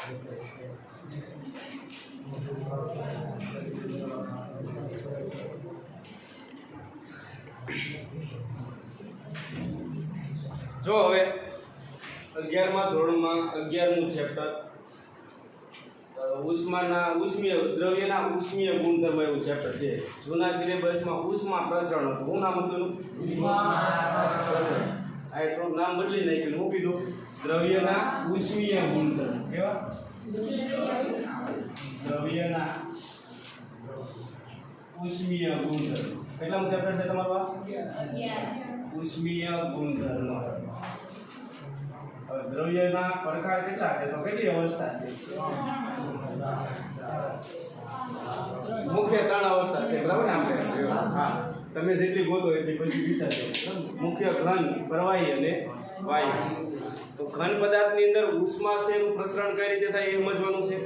જો હવે 11મા ધોરણમાં 11મું ચેપ્ટર ઉષ્મીય દ્રવ્યના ઉષ્મીય ગુણધર્મ એવું ચેપ્ટર છે. જૂના સિલેબસમાં ઉષ્મા પ્રસરણ હતું. શું નામ હતું? ઉષ્મા પ્રસરણ. આ થોડું નામ બદલી નાખ્યું. હું કીધું દ્રવ્યના ઉષ્મીય ગુણધર્મ. કેવા? દ્રવ્યના ઉષ્મીય ગુણધર્મ. કેટલામું ચેપ્ટર છે તમારું? ઉષ્મીય ગુણધર્મ. દ્રવ્યના પ્રકાર કેટલા છે? તો કેટલી અવસ્થા છે? મુખ્ય 3 અવસ્થા છે. બરાબર ને? આપણે હા, તમે જેટલી ગોતો એટલી પછી વિચારજો. મુખ્ય ઘન, પ્રવાહી અને વાયુ. તો ઘન પદાર્થની અંદર ઉષ્મા છે એનું પ્રસરણ કઈ રીતે થાય એ સમજવાનું છે.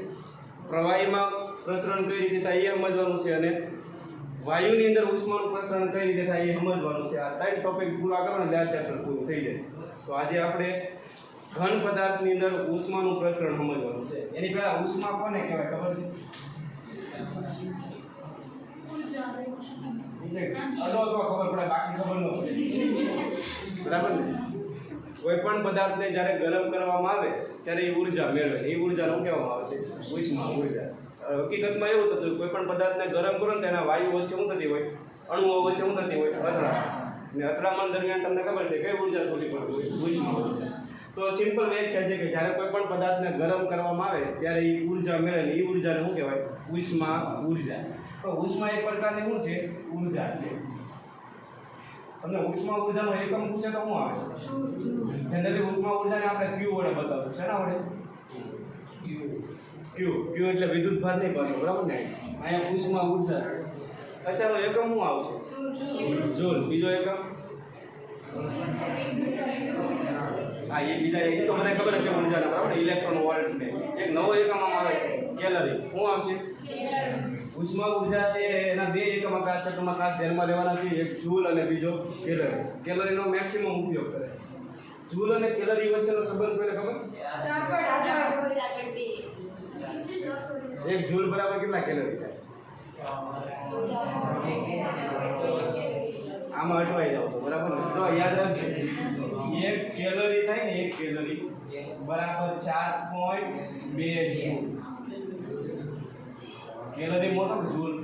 પ્રવાહીમાં પ્રસરણ કઈ રીતે થાય એ સમજવાનું છે. અને વાયુની અંદર ઉષ્માનું પ્રસરણ કઈ રીતે થાય એ સમજવાનું છે. આ 3 ટોપિક પૂરા કરો ને આ ચેપ્ટર પૂરું થઈ જાય. તો આજે આપણે ઘન પદાર્થની અંદર ઉષ્માનું પ્રસરણ સમજવાનું છે. એની પહેલા ઉષ્મા કોને કહેવાય ખબર છે? અડો તો ખબર પડે, બાકી ખબર ન પડે. બરાબર ને? કોઈ પણ પદાર્થને જ્યારે ગરમ કરવામાં આવે ત્યારે એ ઉર્જા મેળવે. એ ઉર્જાને શું કહેવામાં આવે છે? ઉષ્મા ઉર્જા. હકીકતમાં એવું થતું કોઈ પણ પદાર્થને ગરમ કરો ને તેના વાયુ વચ્ચે શું થતી હોય? અણુઓ વચ્ચે શું થતી હોય? અથડામણ. અને અથડામણ દરમિયાન તમને ખબર છે કઈ ઉર્જા છૂટી પડતી હોય? ઉષ્મા ઉર્જા. તો સિમ્પલ વ્યાખ્યા છે કે જ્યારે કોઈ પણ પદાર્થને ગરમ કરવામાં આવે ત્યારે એ ઉર્જા મેળવે ને એ ઉર્જાને શું કહેવાય? ઉષ્મા ઉર્જા. તો ઉષ્મા એક પ્રકારની શું છે? ઉર્જા છે. તમને ઉષ્મા ઉર્જાનો એકમ પૂછે તો શું આવે? જનરલી ઉષ્મા ઉર્જાને આપણે ક્યુ વડે બતાવશું. શેના વડે? ક્યુ. ક્યુ એટલે વિદ્યુત ભાર નહીં પાછો. બરાબર ને? અહીંયા ઉષ્મા ઉર્જા. અચ્છાનો એકમ શું આવશે? જૂલ. બીજો એકમ? હા, એ બીજા એ તો મને ખબર છે ઉર્જાના. બરાબર? ઇલેક્ટ્રોન વોલ્ટ ને એક નવો એકમ આમાં આવે છે કેલરી. શું આવશે? ઉષ્મા ઉર્જા છે એના 2 એકમ આ ચેપ્ટરમાં ખાસ ધ્યાનમાં લેવાના છે. એક જૂલ અને બીજો કેલરી. કેલરીનો મેક્સિમમ ઉપયોગ કરે. જૂલ અને કેલરી વચ્ચેનો સંબંધ કોઈને ખબર? 1 જૂલ બરાબર કેટલા કેલરી થાય? આમાં અટવાઈ જાવ છો. બરાબર ને? તો યાદ રાખજો 1 કેલરી થાય ને 1 કેલરી બરાબર 4.2 જૂલ. કેલરી મોટો કે જૂલ?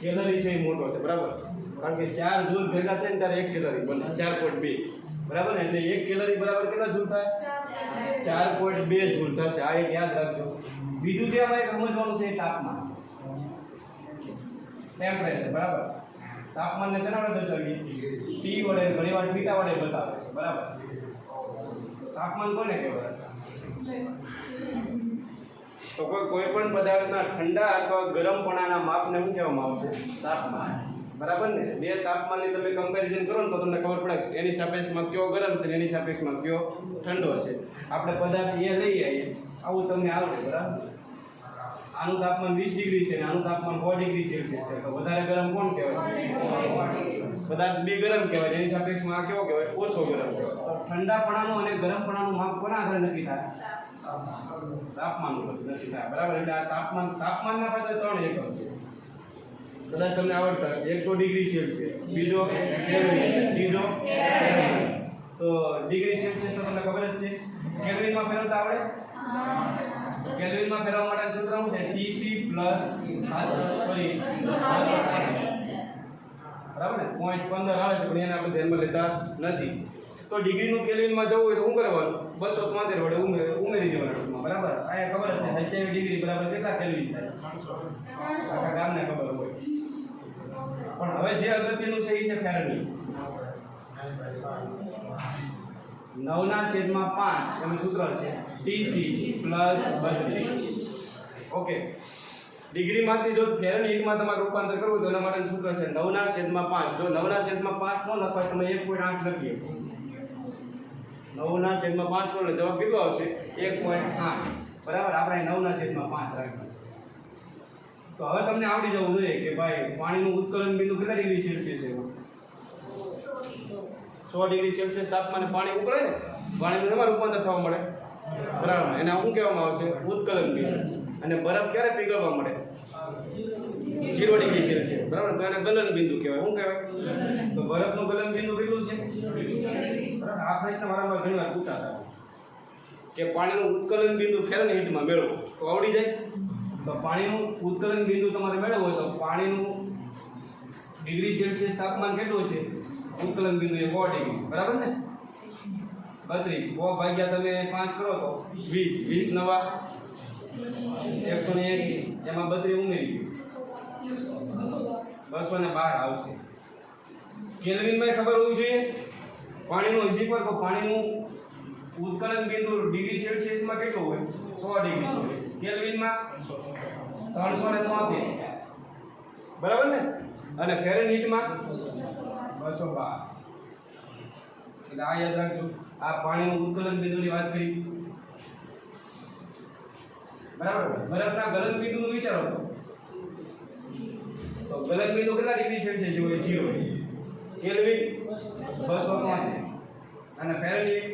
કેલરી છે એ મોટો છે. બરાબર? કારણ કે 4 જૂલ ભેગા થાય ને ત્યારે 1 કેલરી બને 4.2. બરાબર ને? એટલે 1 કેલરી બરાબર કેટલા જૂલ થાય? 4.2 જૂલ થશે. આ એક યાદ રાખજો. બીજું જે આપણે સમજવાનું છે તાપમાન, ટેમ્પરેચર. બરાબર? તાપમાનને શેના વડે દર્શાવીએ? ટી વડે, ઘણીવાર થીટા વડે બતાવે છે. બરાબર? તાપમાન કોને કહેવાય? તો કોઈ પણ પદાર્થના ઠંડા અથવા ગરમપણાના માપને શું કહેવામાં આવશે? તાપમાન. બરાબર ને? 2 તાપમાનની તમે કમ્પેરિઝન કરો ને તો તમને ખબર પડે એની સાપેક્ષમાં કયો ગરમ છે એની સાપેક્ષમાં કયો ઠંડો છે. આપણે પદાર્થ એ લઈ આવીએ આવું તમને આવડે. બરાબર? આનું તાપમાન 20 ડિગ્રી છે અને આનું તાપમાન 4 ડિગ્રી સેલ્સિયસ છે. તો વધારે ગરમ કોણ કહેવાય? પદાર્થ બે ગરમ કહેવાય. એની સાપેક્ષમાં આ કેવો કહેવાય? ઓછો ગરમ કહેવાય. ઠંડાપણાનું અને ગરમપણાનું માપ કોના આધારે નક્કી થાય? તાપમાન ઉપર નક્કી થાય. બરાબર? એટલે આ તાપમાનના પાછળ 3 એકમ છે. કદાચ તમને આવડતા હશે. એક તો ડિગ્રી સેલ્સિયસ, બીજો કેલ્વિન, ત્રીજો તો ડિગ્રી સેલ્સિયસ તો તમને ખબર જ છે. કેલ્વિનમાં ફેરવતા આવડે? કેલ્વિનમાં ફેરવવા માટે સૂત્ર શું છે? TC પ્લસ સોરી બરાબર ને? 0.15 આવે છે પણ એને આપણે ધ્યાનમાં લેતા નથી. તો ડિગ્રીનું કેલ્વિનમાં જવું હોય તો શું કરવાનું? 273 વડે ઉમેરી દેવાનું. બરાબર? અહીંયા ખબર હશે 27 ડિગ્રી બરાબર કેટલા કેલ્વિન થાય? આખા ગામને ખબર હોય. પણ હવે જે અગત્યનું છે એ છે ફેરનહીટ. 9/5 એનું સૂત્ર છે TC પ્લસ 32. ઓકે. ડિગ્રીમાંથી જો ફેરનહીટમાં તમારે રૂપાંતર કરવું તો એના માટેનું સૂત્ર છે 9/5. જો 9/5 ન લખાય તમે 1.8 લખીએ. 9/5 નો એટલે જવાબ કેટલો આવશે? 1.8. બરાબર? આપણે 9/5 રાખીએ. તો હવે તમને આવડી જવું જોઈએ કે ભાઈ પાણીનું ઉત્કલન બિંદુ કેટલા ડિગ્રી સેલ્સિયસ છે? 100 ડિગ્રી સેલ્સિયસ તાપમાને પાણી ઉકળે ને પાણીનું એમાં રૂપાંતર થવા મળે બરાબર, એને શું કહેવામાં આવશે? ઉત્કલન બિંદુ. અને બરફ ક્યારે પીગળવા મળે? 0 ડિગ્રી સેલ્સિયસ. બરાબર, તો એને ગલન બિંદુ કહેવાય. શું કહેવાય? તો બરફનું ગલન બિંદુ કેટલું છે? બરાબર, આ પ્રશ્ન વારંવાર ઘણી વાર પૂછાતા કે પાણીનું ઉત્કલન બિંદુ ફેરનહીટમાં મેળવો તો આવડી જાય. તો પાણીનું ઉત્કલન બિંદુ તમારે મેળવવું હોય તો પાણીનું ડિગ્રી સેલ્સિયસ તાપમાન કેટલું છે? ઉત્કલન બિંદુ એ 100 ડિગ્રી. બરાબર ને? 32 100 ભાગ્યા તમે 5 કરો તો 20 20 નવા 180 એમાં 32 ઉમેરી 212 આવશે. કેલ્વિનમાં ખબર હોવી જોઈએ. પાણીનું હજી પર તો પાણીનું ઉત્કલન બિંદુ ડિગ્રી સેલ્સિયસમાં કેટલું હોય? 100 ડિગ્રી હોય. કેલ્વિનમાં 373. બરાબર ને? અને ફેરનહીટમાં 212. એટલે આ યાદ રાખજો. આ પાણીનું ઉત્કલન બિંદુની વાત કરી. બરાબર, બરફના ગલન બિંદુનું વિચારો તો ગલન બિંદુ કેટલા ડિગ્રી સેલ્સિયસ હોય? 0. કેલ્વિન 273 અને ફેરનહીટ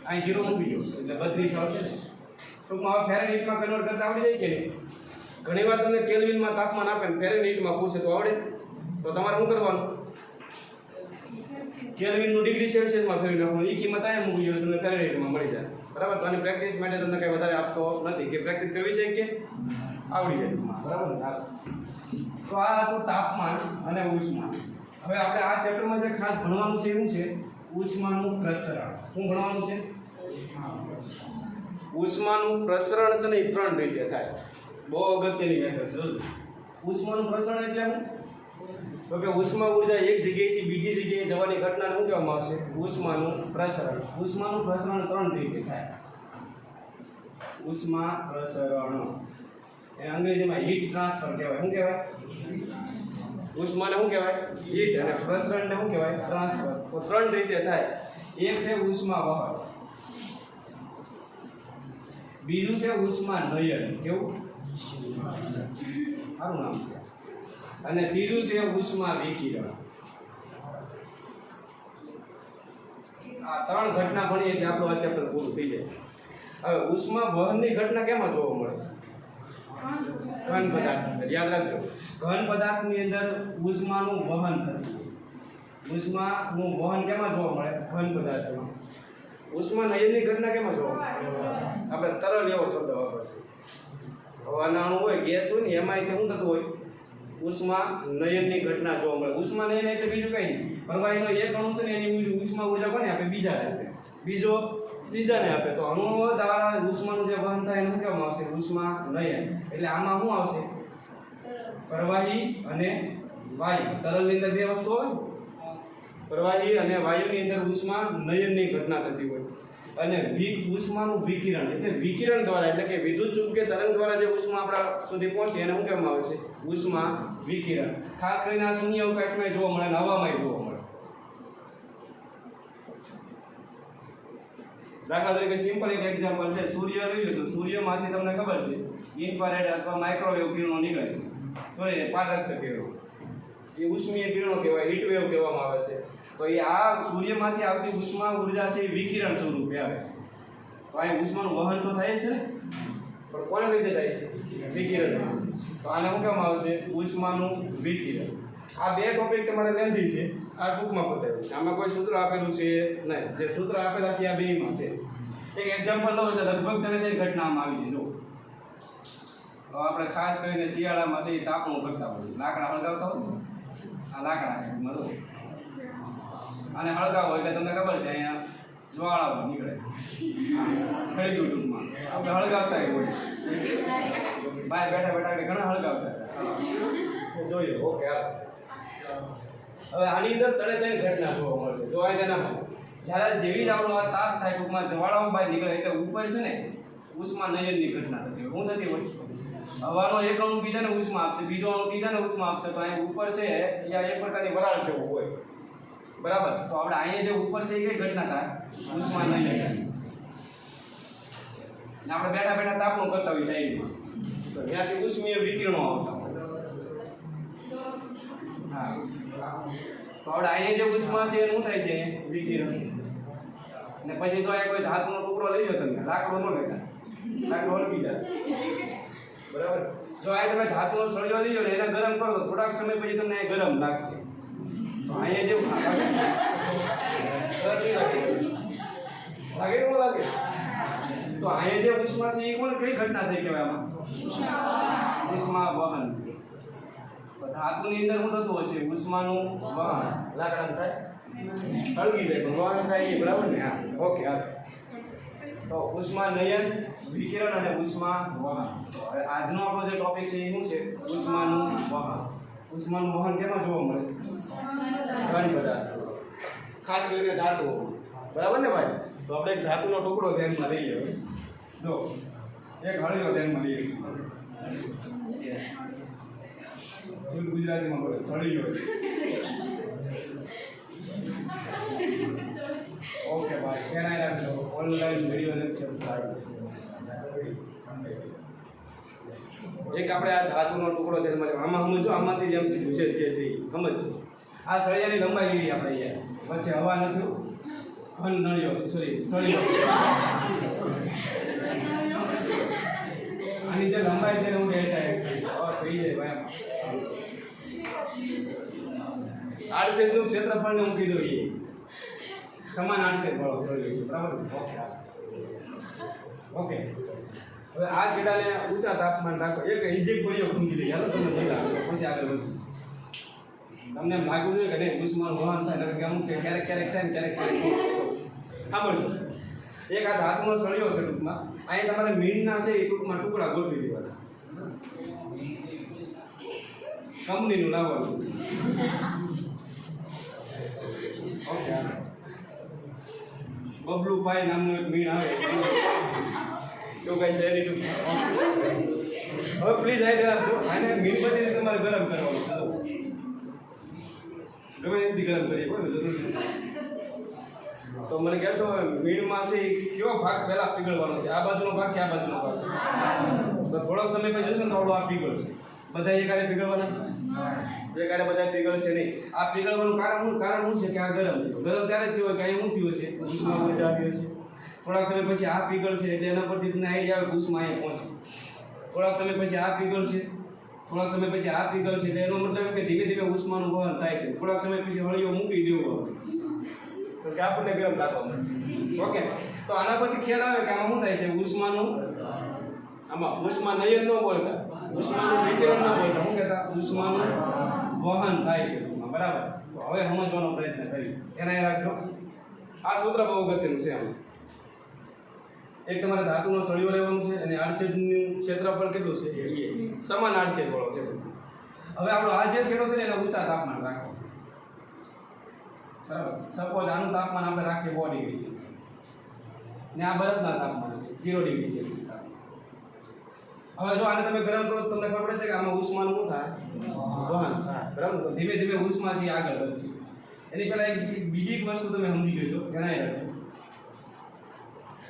અહીં 0 મૂકી દો એટલે 32 આવશે ને. ટૂંકમાં હવે ફેરનહીટમાં કન્વર્ટ કરતા આવડી જાય કે નહીં? ઘણી વાર તમને કેલ્વિનમાં તાપમાન આપે ને ફેરનહીટમાં પૂછે તો આવડે? તો તમારે શું કરવાનું? કેલ્વિનનું ડિગ્રી સેલ્સિયસમાં ફેરવી નાખવાનું. એ કિંમત અહીંયા મૂકી દો તમને ફેરનહીટમાં મળી જાય. બરાબર, તો આની પ્રેક્ટિસ માટે તમને કંઈ વધારે આપતો નથી કે પ્રેક્ટિસ કરવી છે કે આવડી જાય. બરાબર, તો આ હતું તાપમાન અને ઉષ્મા. હવે આપણે આ ચેપ્ટરમાં જે ખાસ ભણવાનું છે એવું છે ઉષ્માનું પ્રસરણ. શું ભણવાનું છે? ઉષ્માનું પ્રસરણ છે ને એ 3 રીતે થાય. બહુ અગત્યની મેથડ છે. ઉષ્માનું પ્રસરણ એટલે શું? તો કે ઉષ્મા ઉર્જા એક જગ્યાએથી બીજી જગ્યાએ જવાની ઘટનાને શું કહેવામાં આવશે? ઉષ્માનું પ્રસરણ. ઉષ્માનું પ્રસરણ 3 રીતે થાય. ઉષ્મા પ્રસરણ એ અંગ્રેજીમાં હીટ ટ્રાન્સફર કહેવાય. શું કહેવાય? ઉષ્માને શું કહેવાય? હીટ. અને પ્રસરણને શું કહેવાય? ટ્રાન્સફર. તો 3 રીતે થાય. એક છે ઉષ્મા વહન, બીજું છે ઉષ્મા નયન. કેવું? સારું નામ છે. અને ત્રીજું છે ઉષ્મા વિકિરણ. આ 3 ઘટના ભણીએ એટલે આપણું આ ચેપ્ટર પૂરું થઈ જાય. હવે ઉષ્મા વહનની ઘટના કેમાં જોવા મળે? ઘન પદાર્થ. યાદ રાખજો, ઘન પદાર્થની અંદર ઉષ્માનું વહન થતું. ઉષ્માનું વહન કેમાં જોવા મળે? ઘન પદાર્થમાં. ઉષ્મા નયનની ઘટના કેમાં જોવા મળે? આપણે તરલ એવો શબ્દ વાપરશું. હવાના અણુ હોય, ગેસ હોય ને એમાં એટલે શું થતું હોય? ઉષ્મા નયનની ઘટના જોવા મળે. ઉષ્મા નયન એટલે બીજું કંઈ નહીં. પ્રવાહીનો એક અણુ છે ને એની ઉષ્મા ઉર્જા કોને આપે? બીજાને આપે. બીજો ત્રીજાને આપે. તો અણુઓ દ્વારા ઉષ્માનું જે વહન થાય એનું કહેવામાં આવશે ઉષ્મા નયન. એટલે આમાં શું આવશે? પ્રવાહી અને વાયુ. તરલની અંદર 2 વસ્તુ હોય. પ્રવાહી અને વાયુની અંદર ઉષ્મા નયનની ઘટના થતી હોય. અને ઉષ્માનું વિકિરણ એટલે વિકિરણ દ્વારા એટલે કે વિદ્યુત ચુંબકીય કે તરંગ દ્વારા જે ઉષ્મા આપણા સુધી પહોંચે એને શું કહેવામાં આવે છે? ઉષ્મા વિકિરણ. ખાસ કરીને આ શૂન્ય અવકાશમાં જોવા મળે અને હવામાં જોવા મળે. દાખલા તરીકે સિમ્પલ એક એક્ઝામ્પલ છે. સૂર્ય લઈ લીધું. સૂર્યમાંથી તમને ખબર છે ઇન્ફ્રારેડ અથવા માઇક્રોવેવ કિરણો નીકળે છે. સોરી, પારદર્શક કિરણો. એ ઉષ્મીય કિરણો કહેવાય, હીટ વેવ કહેવામાં આવે છે. તો એ આ સૂર્યમાંથી આવતી ઉષ્મા ઉર્જા છે એ વિકિરણ સ્વરૂપે આવે. તો અહીં ઉષ્માનું વહન તો થાય છે ને, પણ કોને લીધે થાય છે? વિકિરણ. તો આને શું કહેવામાં આવે છે? ઉષ્માનું વિકિરણ. આ 2 ટોપિક તમારે લેન્ધી છે. આ ટૂંકમાં બતાવ્યું. આમાં કોઈ સૂત્ર આપેલું છે નહીં. જે સૂત્ર આપેલા છે આ બેમાં છે. એક એક્ઝામ્પલ લો એટલે લગભગ તેને તે ઘટનામાં આવી છે. જો તો આપણે ખાસ કરીને શિયાળામાં છે એ તાપણું કરતા હોઈએ. લાકડા હળગાવતા હોય. આ લાકડા છે મરો. અને હળગાવો એટલે તમને ખબર છે અહીંયા જ્વાળાઓ નીકળે. ખરી ગયું ટૂંકમાં. આપણે હળગાવતા હોય. બહાર બેઠા બેઠા આપણે ઘણા હળગાવતા જોઈએ. ઓકે, હવે આની અંદર 3 ઘટના જોવા મળશે. જોવાય તેના જ્યારે જેવી જ આપણો આ તાપ થાય ટૂંકમાં જ્વાળાઓ બહાર નીકળે એટલે ઉપર છે ને ઉષ્મા નયનની ઘટના થતી હોય. શું થતી હોય? હવાનો એક અણુ બીજાને ઉષ્મા આપશે, બીજો અણુ ત્રીજાને ઉષ્મા આપશે. તો અહીં ઉપર છે ત્યાં એક પ્રકારની વરાળ જેવું હોય. બરાબર, તો આપણે અહીંયા જે ઉપર છે એ કઈ ઘટના થાય? ઉષ્મા નયન. આપણે બેઠા બેઠા તાપણું કરતા હોય સાઈડમાં, તો ત્યાંથી ઉષ્મીય વિકિરણો આવતા હોય. હા, તો આપણે અહીંયા જે ઉષ્મા છે એનું થાય છે વિકિરણ. ને પછી જો આ કોઈ ધાતુનો ટુકડો લઈ લો તમે, લાકડો ન લેતા, લાકડો હળગી જાય, બરાબર? જો આ તમે ધાતુનો સળિયો લઈ લો ને એને ગરમ કરો તો થોડાક સમય પછી તમને એ ગરમ લાગશે. તો અહીંયા જેવું લાગે એવું લાગે. તો અહીંયા જે ઉષ્મા છે એ કોણ કઈ ઘટના થઈ કહેવાય આમાં? ઉષ્મા વહન. ધાતુની અંદર શું થતું હશે? ઉષ્માનું વહન. લાકડામાં થાય હળગી જાય પણ વહન થાય નહીં, બરાબર ને? હા, ઓકે. હા, તો ઉષ્મા નયન, વિકિરણ અને ઉષ્મા વહન. તો હવે આજનો આપણો જે ટોપિક છે એ શું છે? ઉષ્માનું વહન. ઉષ્માનું વહન કેમાં જોવા મળે? ઘણી પદાર્થો, ખાસ કરીને ધાતુઓ, બરાબર ને ભાઈ? તો આપણે એક ધાતુનો ટુકડો ધ્યાનમાં લઈએ. જો એક હળીઓ ધ્યાનમાં લઈએ. ગુજરાતીમાં બોલે સળિયો. ઓકે ભાઈ, કેના રાખજો. Online video lecture start. એક આપણે આ ધાતુનો ટુકડો ધ્યાનમાં લઈએ. આમાં સમજો, આમાંથી જેમ સીધું છે જે છે સમજો. આ સળિયાની લંબાઈ લીધી આપણે અહીંયા, વચ્ચે હવા નથી, ઘન નળિયો, સોરી સળિયો. આની જે લંબાઈ છે હું ડેલ્ટા એક્સ થઈ જાય ભાઈ. આડછેદનું ક્ષેત્રફળને હું કીધું એ સમાન આડછેદ વાળો સળિયો, બરાબર? ઓકે. હવે આ છેડાને ઊંચા તાપમાન રાખો. એક ઇજેક્ટ પડ્યો ખૂંદી લઈ, ચાલો તમને નહીં લાગે, પછી આગળ વધુ. તમને એમ લાગવું જોઈએ કે નહીં ઉષ્માનું વહન થાય, કે અમુક ક્યારેક ક્યારેક થાય ને ક્યારેક ક્યારેક. સાંભળજો, એક આ ધાતુનો સળિયો છે ટૂંકમાં. અહીં તમારે મીણના છે એ ટૂંકમાં ટુકડા ગોઠવી દેવાના. કંપનીનું લાવવાનું. ઓકે. બબલુ પાઈ નામનું એક મીણ આવે તો કઈ છે નહીં ટૂંકમાં. હવે પ્લીઝ આઈ રાખજો. આને મીણબત્તીથી તમારે ગરમ કરવાનું. ગમે એથી ગરમ કરીએ, કોઈ જરૂર નથી. તો મને કહેશો મીણમાં છે કયો ભાગ પહેલા પીગળવાનો છે? આ બાજુનો ભાગ કે આ બાજુનો ભાગ? તો થોડોક સમય પછી જશે ને તો આ પીગળશે. બધા એકારે પીગળવાના? એકારે બધા પીગળશે નહીં. આ પીગળવાનું કારણ શું છે? કે આ ગરમ થયો. ગરમ ત્યારે જ થયો કે અહીં શું થયું છે? ઉષ્મા ઊર્જા આવ્યો છે. થોડાક સમય પછી આ પીગળશે એટલે એના પરથી તમને આઈડિયા આવે કે ઉષ્મા અહીંયા પહોંચે. થોડાક સમય પછી આ પીગળશે, થોડાક સમય પછી આ પીગળશે એટલે એનો મતલબ કે ધીમે ધીમે ઉષ્માનું વહન થાય છે. થોડાક સમય પછી હળીઓ મૂકી દેવો તો કે આપણને ગરમ લાગવા મળે. ઓકે. તો આના પરથી ખ્યાલ આવે કે આમાં શું થાય છે? ઉષ્માનું, આમાં ઉષ્મા નયન ન બોલતા, ઉષ્માનું વિકિરણ ન બોલતા, શું કહેતા? ઉષ્માનું વહન થાય છે, બરાબર? તો હવે સમજવાનો પ્રયત્ન કરીએ. એના રાખજો. આ સૂત્ર બહુ અગત્યનું છે. આમાં એક તમારે ધાતુનો સળિયો લેવાનું છે અને આડછેદનું ક્ષેત્રફળ કેટલું છે? સમાન આડછેદ વાળો છે. હવે આપણો આ જે છેડો છે ને એને ઊંચા તાપમાન રાખો, બરાબર? સપોઝ આનું તાપમાન આપણે રાખીએ 100 ડિગ્રી છે ને આ બરફના તાપમાન છે 0 ડિગ્રી છે. હવે જો આને તમે ગરમ કરો તો તમને ખબર પડશે કે આમાં ઉષ્માનું શું થાય? વહન થાય, બરાબર? તો ધીમે ધીમે ઉષ્મા છે આગળ વધશે. એની પહેલા એક બીજી એક વસ્તુ તમે સમજી લેજો, જણાવી રાખજો.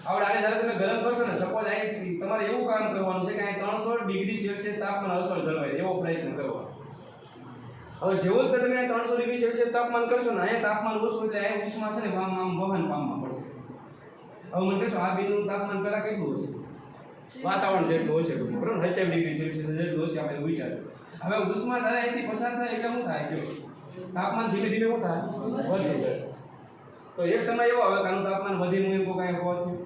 હવે આને જ્યારે તમે ગરમ કરશો ને, સપોઝ અહીં તમારે એવું કામ કરવાનું છે કે અહીં 300 ડિગ્રી સેલ્સિયસ તાપમાન અસર જળવાય એવો પ્રયત્ન કરવાનો. હવે જેવું જ તમે 300 ડિગ્રી સેલ્સિયસ તાપમાન કરશો ને, અહીંયા તાપમાન ઓછું એટલે અહીંયા ઉષ્મા છે ને આમ વહન પામવા પડશે. હવે મને કહેશો આ બિંદુનું તાપમાન પહેલા કેટલું હશે? વાતાવરણ જેટલું હશે, બરાબર? 70 ડિગ્રી સેલ્સિયસ જેટલું હશે, આપણે વિચારો. હવે ઉષ્મા જ્યારે અહીંથી પસાર થાય એટલે શું થાય? જો તાપમાન ધીમે ધીમે શું થાય? વધી જાય. તો એક સમય એવો આવે કે આનું તાપમાન વધીને એમ કાંઈ પહોંચ્યું,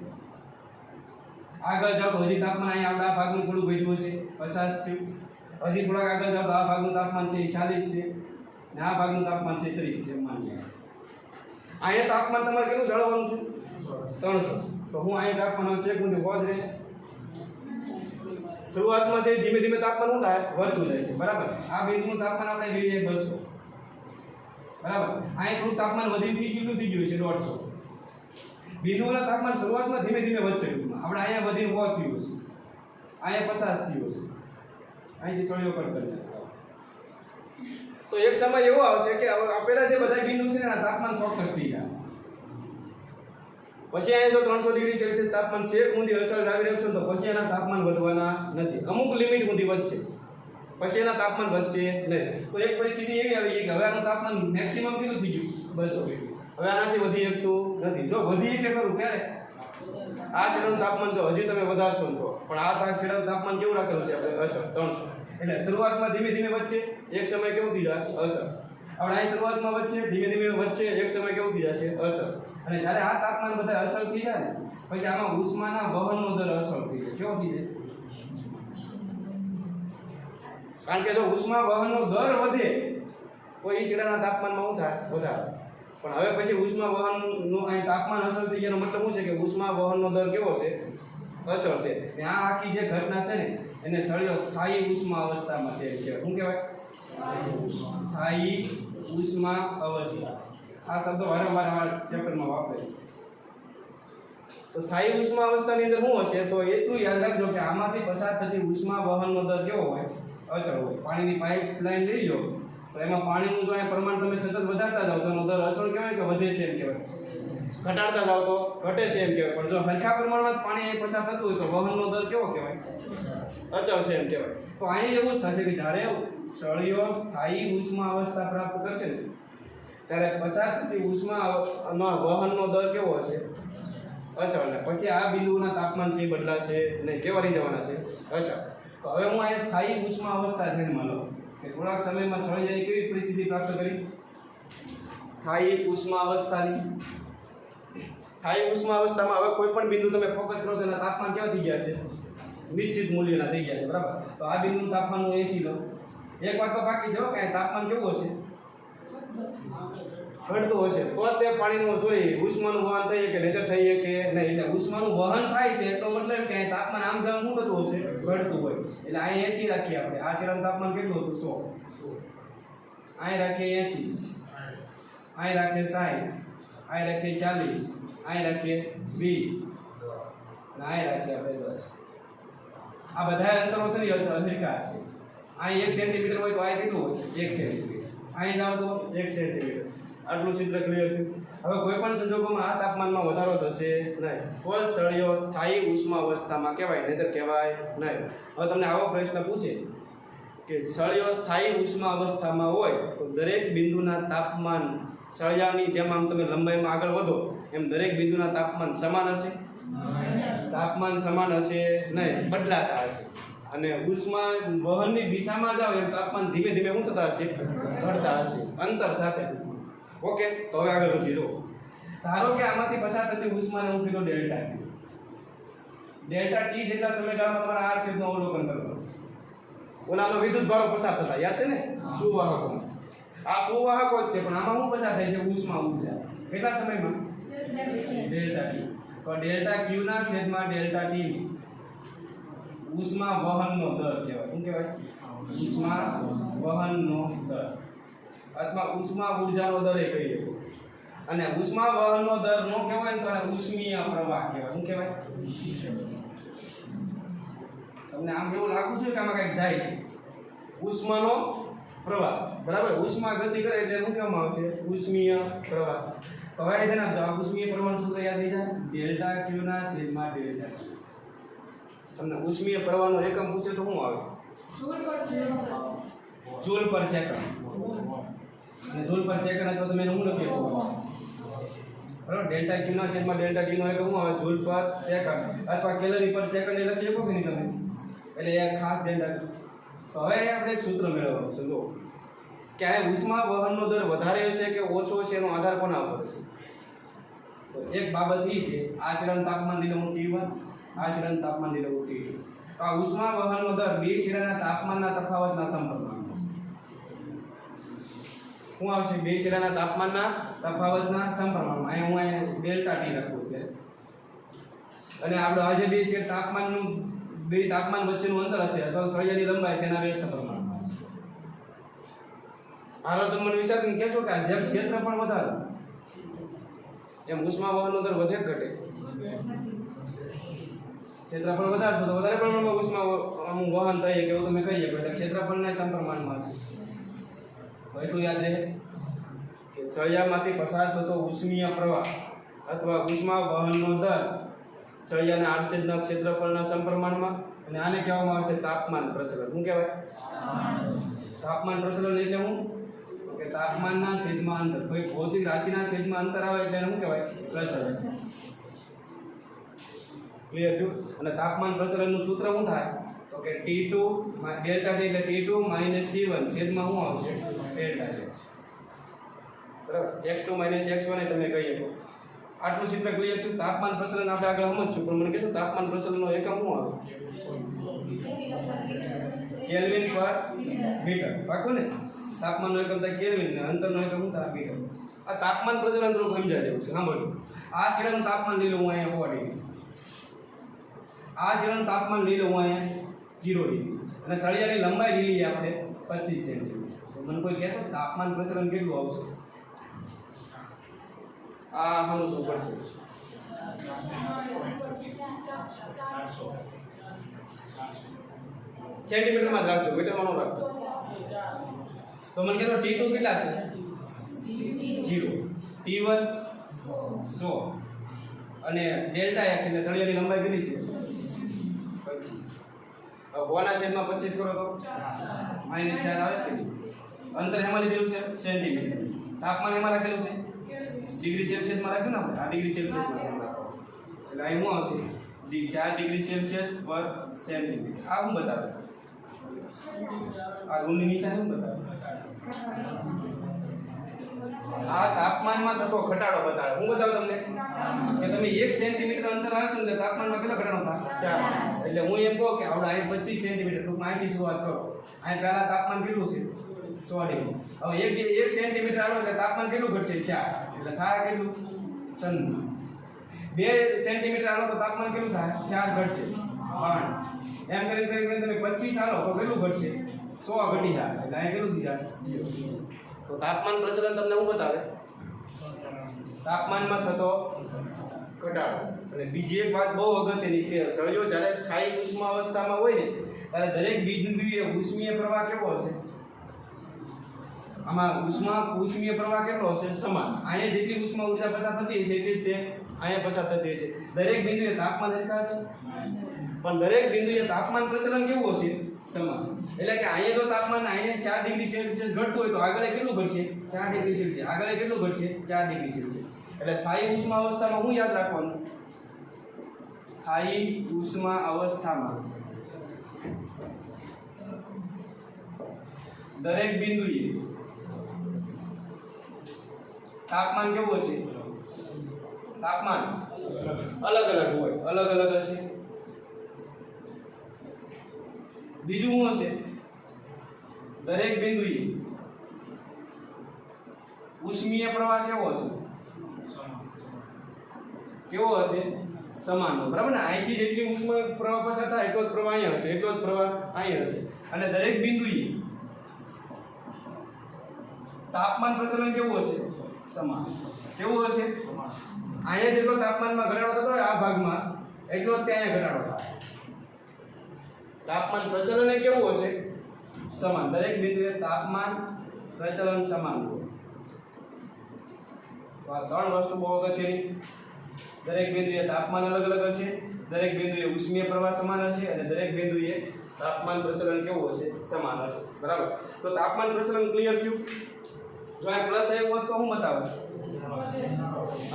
આગળ જાઓ તો હજી તાપમાન અહીંયા આપણે આ ભાગનું થોડું વધ્યું હશે, 50 થયું. હજી થોડાક આગળ જાઓ તો આ ભાગનું તાપમાન છે 40 છે ને આ ભાગનું તાપમાન છે 30 છે. માની અહીંયા તાપમાન તમારે કેટલું જાળવવાનું છે? 300. તો હું અહીંયા તાપમાન છે કોણ વધે રહે? શરૂઆતમાં છે ધીમે ધીમે તાપમાન શું થાય? વધતું જાય છે, બરાબર? આ બિંદુનું તાપમાન આપણે લઈએ 200, બરાબર? અહીં થોડું તાપમાન વધી થઈ ગયું છે 150. બિંદુના તાપમાન શરૂઆતમાં ધીમે ધીમે વધશે. આપણે અહીંયા વધીને 100 થયું છે, અહીંયા 50 થયું છે, અહીંથી થોડીઓ કટ કરશે. તો એક સમય એવો આવશે કે આપેલા જે બધા બિંદુ છે ને તાપમાન ચોક્કસ થઈ જાય. પછી અહીંયા જો 300 ડિગ્રી સેલ્સિયસ તાપમાન છેક સુધી અચળ જાળવી રાખશો તો પછી એના તાપમાન વધવાના નથી. અમુક લિમિટ સુધી વધશે, પછી એના તાપમાન વધશે નહીં. તો એક પરિસ્થિતિ એવી આવી કે હવે આનું તાપમાન મેક્સિમમ કેટલું થઈ ગયું? 200 ડિગ્રી. હવે આનાથી વધી શકતું નથી. જો વધી શકે કરું ત્યારે આ શેડાનું તાપમાન જો હજી તમે વધારશો ને તો પણ આ શેડાનું તાપમાન કેવું રાખેલું છે આપણે અચળ 300. એટલે શરૂઆતમાં ધીમે ધીમે વધશે, એક સમય કેવું થઈ જાય અચળ. આપણે અહીં શરૂઆતમાં વધશે, ધીમે ધીમે વધશે, એક સમય કેવું થઈ જશે અચળ. અને જ્યારે આ તાપમાન બધા અચળ થઈ જાય ને પછી આમાં ઉષ્માના વહનનો દર અચળ થઈ જાય. કેવો થઈ જાય? કારણ કે જો ઉષ્મા વહનનો દર વધે તો એ છેડાના તાપમાનમાં શું થાય? વધારે. પણ હવે પછી ઉષ્મા વહનનું અહીં તાપમાન અસર થઈ ગયાનો મતલબ શું છે કે ઉષ્મા વહનનો દર કેવો છે? અચળ છે. ને આ આખી જે ઘટના છે ને એને સળિયો સ્થાયી ઉષ્મા અવસ્થામાં છે. શું કહેવાય? સ્થાયી ઉષ્મા અવસ્થા. આ શબ્દો વારંવાર ચેપ્ટરમાં વાપરે. તો સ્થાયી ઉષ્મા અવસ્થાની અંદર શું હશે? તો એટલું યાદ રાખજો કે આમાંથી પસાર થતી ઉષ્મા વહનનો દર કેવો હોય? અચળ હોય. પાણીની પાઇપલાઇન લઈ લો તો એમાં પાણીનું જો આ પ્રમાણ તમે સતત વધારતા જાઓ તો એનો દર અચળ કહેવાય કે વધે છે એમ કહેવાય? ઘટાડતા જાઓ તો ઘટે છે એમ કહેવાય. પણ જો હરખા પ્રમાણમાં પાણી પસાર થતું હોય તો વહનનો દર કેવો કહેવાય? અચળ છે એમ કહેવાય. તો અહીં એવું જ થશે કે જ્યારે સળિયો સ્થાયી ઉષ્મા અવસ્થા પ્રાપ્ત કરશે ને ત્યારે પસાર થતી ઉષ્માનો વહનનો દર કેવો હશે? અચળ. ને પછી આ બિંદુના તાપમાન છે બદલાશે નહીં. કેવા રહી જવાના છે? અચળ. તો હવે હું અહીંયા સ્થાયી ઉષ્મા અવસ્થા ધ્યાનમાં લઉં કે થોડાક સમયમાં સળિયાએ કેવી પરિસ્થિતિ પ્રાપ્ત કરી? સ્થાયી ઉષ્મા અવસ્થાની. સ્થાયી ઉષ્મા અવસ્થામાં હવે કોઈ પણ બિંદુ તમે ફોકસ કરો તો એના તાપમાન કેવા થઈ ગયા છે? નિશ્ચિત મૂલ્યના થઈ ગયા છે. બરાબર. તો આ બિંદુનું તાપમાન હું 80 લઉં. એક વાત તો બાકી છે કે તાપમાન કેવું હશે? ઘટતું હશે તો તે પાણીનું જોઈએ ઉષ્માનું વહન થઈ કે નહીં થઈ કે નહીં. એટલે ઉષ્માનું વહન થાય છે તો મતલબ કે તાપમાન આમ જામ શું થતું હશે? ઘટતું હોય. એટલે અહીં 80 રાખીએ આપણે. આ શેડાનું તાપમાન કેટલું હતું? 100. અહીં રાખીએ 80, અહીં રાખીએ 60, અહીં રાખીએ 40, અહીં રાખીએ 20 અને અહીં રાખીએ આપણે 10. આ બધા અંતરો છે ને હરખા છે. અહીં 1 સેન્ટીમીટર હોય તો આ કેટલું હોય? 1 સેન્ટીમીટર. અહીં જાઓ તો 1 સેન્ટીમીટર. આટલું ચિત્ર ક્લિયર છે. હવે કોઈ પણ સંજોગોમાં આ તાપમાનમાં વધારો થશે નહીં. તો સળિયો સ્થાયી ઉષ્મા અવસ્થામાં કહેવાય, નહીંતર કહેવાય નહીં. હવે તમને આવો પ્રશ્ન પૂછે કે સળિયો સ્થાયી ઉષ્મા અવસ્થામાં હોય તો દરેક બિંદુના તાપમાન સળિયાની જેમ આમ તમે લંબાઈમાં આગળ વધો એમ દરેક બિંદુના તાપમાન સમાન હશે? તાપમાન સમાન હશે નહીં, બદલાતા હશે. અને ઉષ્મા વહનની દિશામાં જાવ એમ તાપમાન ધીમે ધીમે શું થતા હશે? ઘટતા હશે અંતર સાથે. ઓકે. તો હવે આગળ વધી જુઓ. ધારો કે આમાંથી પસાર થતી ઉષ્માને હું કીધું ડેલ્ટા ટી. ડેલ્ટા ટી જેટલા સમયગાળામાં તમારા આર છેદનું અવલોકન કરવાનું. ઓલામાં વિદ્યુત ભારો પસાર થતા યાદ છે ને? સુવાહકોમાં. આ સુવાહકો જ છે પણ આમાં શું પસાર થાય છે? ઉષ્મા ઊર્જા. કેટલા સમયમાં? Delta T. તો ડેલ્ટા ક્યુ ના છેદમાં ડેલ્ટા ટી ઉષ્મા વહનનો દર કહેવાય. શું કહેવાય? ઉષ્મા વહનનો દર અથવા ઉષ્મા ઊર્જાનો દર એ કહી શકો. અને ઉષ્મા વહનનો દર નો કહેવાય ને તો ઉષ્મીય પ્રવાહ કહેવાય. શું કહેવાય? તમને આમ એવું લાગુ છે કે આમાં કંઈક જાય છે? ઉષ્માનો પ્રવાહ. બરાબર. ઉષ્મા ગતિ કરે એટલે શું કહેવામાં આવશે? ઉષ્મીય પ્રવાહ. તો હવે તેના જવાબ ઉષ્મીય પ્રવાહનું સૂત્ર યાદ થઈ જાય? ડેલ્ટા ક્યુ ના છેદમાં ડેલ્ટા ટી. તમને ઉષ્મીય પ્રવાહનો એકમ પૂછે તો શું આવે? Joule per second. અને જૂલ પર સેકન્ડ અથવા તમે શું લખી શકો? બરાબર. ડેલ્ટા ક્યુ ના છેદમાં ડેલ્ટા ટી નો એકમ શું આવે? જૂલ પર સેકન્ડ અથવા કેલરી પર સેકન્ડ એ લખી શકો કે નહીં તમે? એટલે એ ખાસ ધ્યાન રાખજો. તો હવે આપણે એક સૂત્ર મેળવવાનું છે. જો કે આ ઉષ્મા વહનનો દર વધારે હશે કે ઓછો છે એનો આધાર કોના ઉપર છે? તો એક બાબત એ છે આ શેડાનું તાપમાન લઈ લો હું T1, આ શેડાનું તાપમાન લઈ લો હું T2. તો આ ઉષ્મા વહનનો દર બે શેડાના તાપમાનના તફાવતના સંપર્કમાં શું આવશે? બે શેડાના તાપમાનના તફાવતના સંપર્કમાં. અહીંયા હું ડેલ્ટા ટી લખું છે અને આપણો આજે બે શેડ તાપમાનનું બે તાપમાન વચ્ચેનું અંતર હશે અથવા સળિયાની લંબાઈ છે એના વ્યસ્ત પ્રમાણમાં. હાલો તમે મને વિચારીને કહેશો કે જેમ ક્ષેત્રફળ વધારે એમ ઉષ્મા વહનનો દર વધે ઘટે? ક્ષેત્રફળ વધારશો તો વધારે પ્રમાણમાં ઉષ્મા વહન થાય કે એવું તમે કહી શકો. એટલે ક્ષેત્રફળના સમપ્રમાણમાં છે. તો એટલું યાદ રહે કે સળિયામાંથી પસાર થતો ઉષ્મીય પ્રવાહ અથવા ઉષ્મા વહનનો દર સળિયાના આડછેદના ક્ષેત્રફળના સમપ્રમાણમાં. અને આને કહેવામાં આવે છે તાપમાન પ્રચલન. શું કહેવાય? તાપમાન પ્રચલન એટલે હું કે તાપમાનના છેદમાં અંતર, કોઈ ભૌતિક રાશિના છેદમાં અંતર આવે એટલે એને શું કહેવાય? પ્રચલન. ક્લિયર થયું? અને તાપમાન પ્રચલનનું સૂત્ર શું થાય? તો કે T2 ડેલ્ટા T એટલે T2 - T1 છેદમાં શું આવશે? Delta X. બરાબર, x2 - x1 એ તમે કહી શકો. આટલું સૂત્ર ક્લિયર થયું? તાપમાન પ્રચલન આપણે આગળ સમજશું, પણ મને કહેશો તાપમાન પ્રચલનનો એકમ શું આવે? કેલ્વિન પર મીટર. પાકું ને? તાપમાનનો એકમ થાય કેલ્વિન ને અંતરનો એકમ શું થાય? મીટર. આ તાપમાન પ્રચલન થોડું સમજાય જેવું છે. સાંભળો, આ શિરાનું તાપમાન લઈ લો હું અહીંયા 100 ડિગ્રી, આ શિરાનું તાપમાન લઈ લો હું અહીંયા 0 ડિગ્રી, અને સળિયાની લંબાઈ લઈ લઈએ આપણે 25 સેન્ટીમીટર. તો મને કોઈ કહેશો તાપમાન પ્રચલન કેટલું આવશે? આ સમજવું પડશે. સેન્ટીમીટરમાં જ રાખજો, મીટરમાં ન રાખજો. તો મને કહેશો T2 કેટલા છે? 0, T1 100 અને ડેલ્ટા x એટલે સળિયાની લંબાઈ કેટલી છે? 25. હવે 1/25 કરો તો -4 આવે કે નહીં? અંતર એમાં લીધેલું છે સેન્ટીમીટર, તાપમાન એમાં રાખેલું છે ડિગ્રી સેલ્સિયસમાં રાખ્યું ને આપણે, આ ડિગ્રી સેલ્સિયસમાં એટલે અહીં શું આવશે? 4 ડિગ્રી સેલ્સિયસ પર સેન્ટીમીટર. આ શું બતાવે? આ ઋણની નિશાની શું બતાવે? આ તાપમાનમાં થતો ઘટાડો બતાવે. હું બતાવું તમને કે તમે 1 સેન્ટીમીટર અંતર આવે છે ને તાપમાનમાં કેટલો ઘટાડો થાય? 4. એટલે હું એમ કહું કે આપણે અહીં 25 સેન્ટીમીટર ટૂંકમાં અહીંથી શરૂઆત કરો. અહીં પહેલા તાપમાન કેટલું છે? 100 ડિગ્રી. હવે 1 સેન્ટીમીટર આવે એટલે તાપમાન કેટલું ઘટશે? 4. એટલે થાય કેટલું? 96. 2 સેન્ટીમીટર આલો તો તાપમાન કેટલું થાય? 4 ઘટશે 5. એમ કરીને તમે 25 આલો તો કેટલું ઘટશે? 100 ઘટી જાય. એટલે અહીં કેટલું થઈ જાય? 0. તો તાપમાન પ્રચલન તમને શું બતાવે? તાપમાનમાં થતો ઘટાડો. અને બીજી એક વાત બહુ અગત્યની કે સળિયો જ્યારે સ્થાયી ઉષ્મા અવસ્થામાં હોય ને ત્યારે દરેક બિંદુએ ઉષ્મીય પ્રવાહ કેવો હશે? આમાં ઉષ્મીય પ્રવાહ કેટલો હશે? સમાન. અહીંયા જેટલી ઉષ્મા ઊર્જા પસાર થતી હશે એટલી તે અહીંયા પસાર થતી હશે. દરેક બિંદુએ તાપમાન સરખા હશે, પણ દરેક બિંદુએ તાપમાન પ્રચલન કેવું હશે? સમાન. એટલે કે અહીંયા જો તાપમાન અહીંયા 4 ડિગ્રી સેલ્સિયસ ઘટતું હોય તો આગળ કેટલું ઘટશે? 4 ડિગ્રી સેલ્સિયસ. આગળ કેટલું ઘટશે? 4 ડિગ્રી સેલ્સિયસ. એટલે સ્થાયી ઉષ્મા અવસ્થામાં શું યાદ રાખવાનું? સ્થાયી ઉષ્મા અવસ્થામાં દરેક બિંદુએ તાપમાન કેવું હશે? તાપમાન અલગ અલગ હોય, અલગ અલગ હશે. બીજું શું હશે? દરેક બિંદુએ ઉષ્મીય પ્રવાહ કેવો હશે? કેવો હશે? સમાન. બરાબર ને? અહીંથી જેટલી ઉષ્મા પ્રવાહ પસાર થાય એટલો જ પ્રવાહ અહીંયા હશે, એટલો જ પ્રવાહ અહીંયા હશે. અને દરેક બિંદુએ તાપમાન પ્રચલન કેવું હશે? સમાન. કેવું હશે? અહીંયા જેટલો તાપમાનમાં ઘટાડો થતો હોય આ ભાગમાં એટલો જ ત્યાં ઘટાડો થાય. તાપમાન પ્રચલન એ કેવું હશે? સમાન. દરેક બિંદુએ તાપમાન પ્રચલન સમાન હોય. તો આ 3 વસ્તુ બહુ અગત્યની. દરેક બિંદુએ તાપમાન અલગ અલગ હશે, દરેક બિંદુએ ઉષ્મીય પ્રવાહ સમાન હશે, અને દરેક બિંદુએ તાપમાન પ્રચલન કેવું હશે? સમાન હશે. બરાબર? તો તાપમાન પ્રચલન ક્લિયર થયું? જો આ પ્લસ આવ્યો હોત તો શું બતાવે?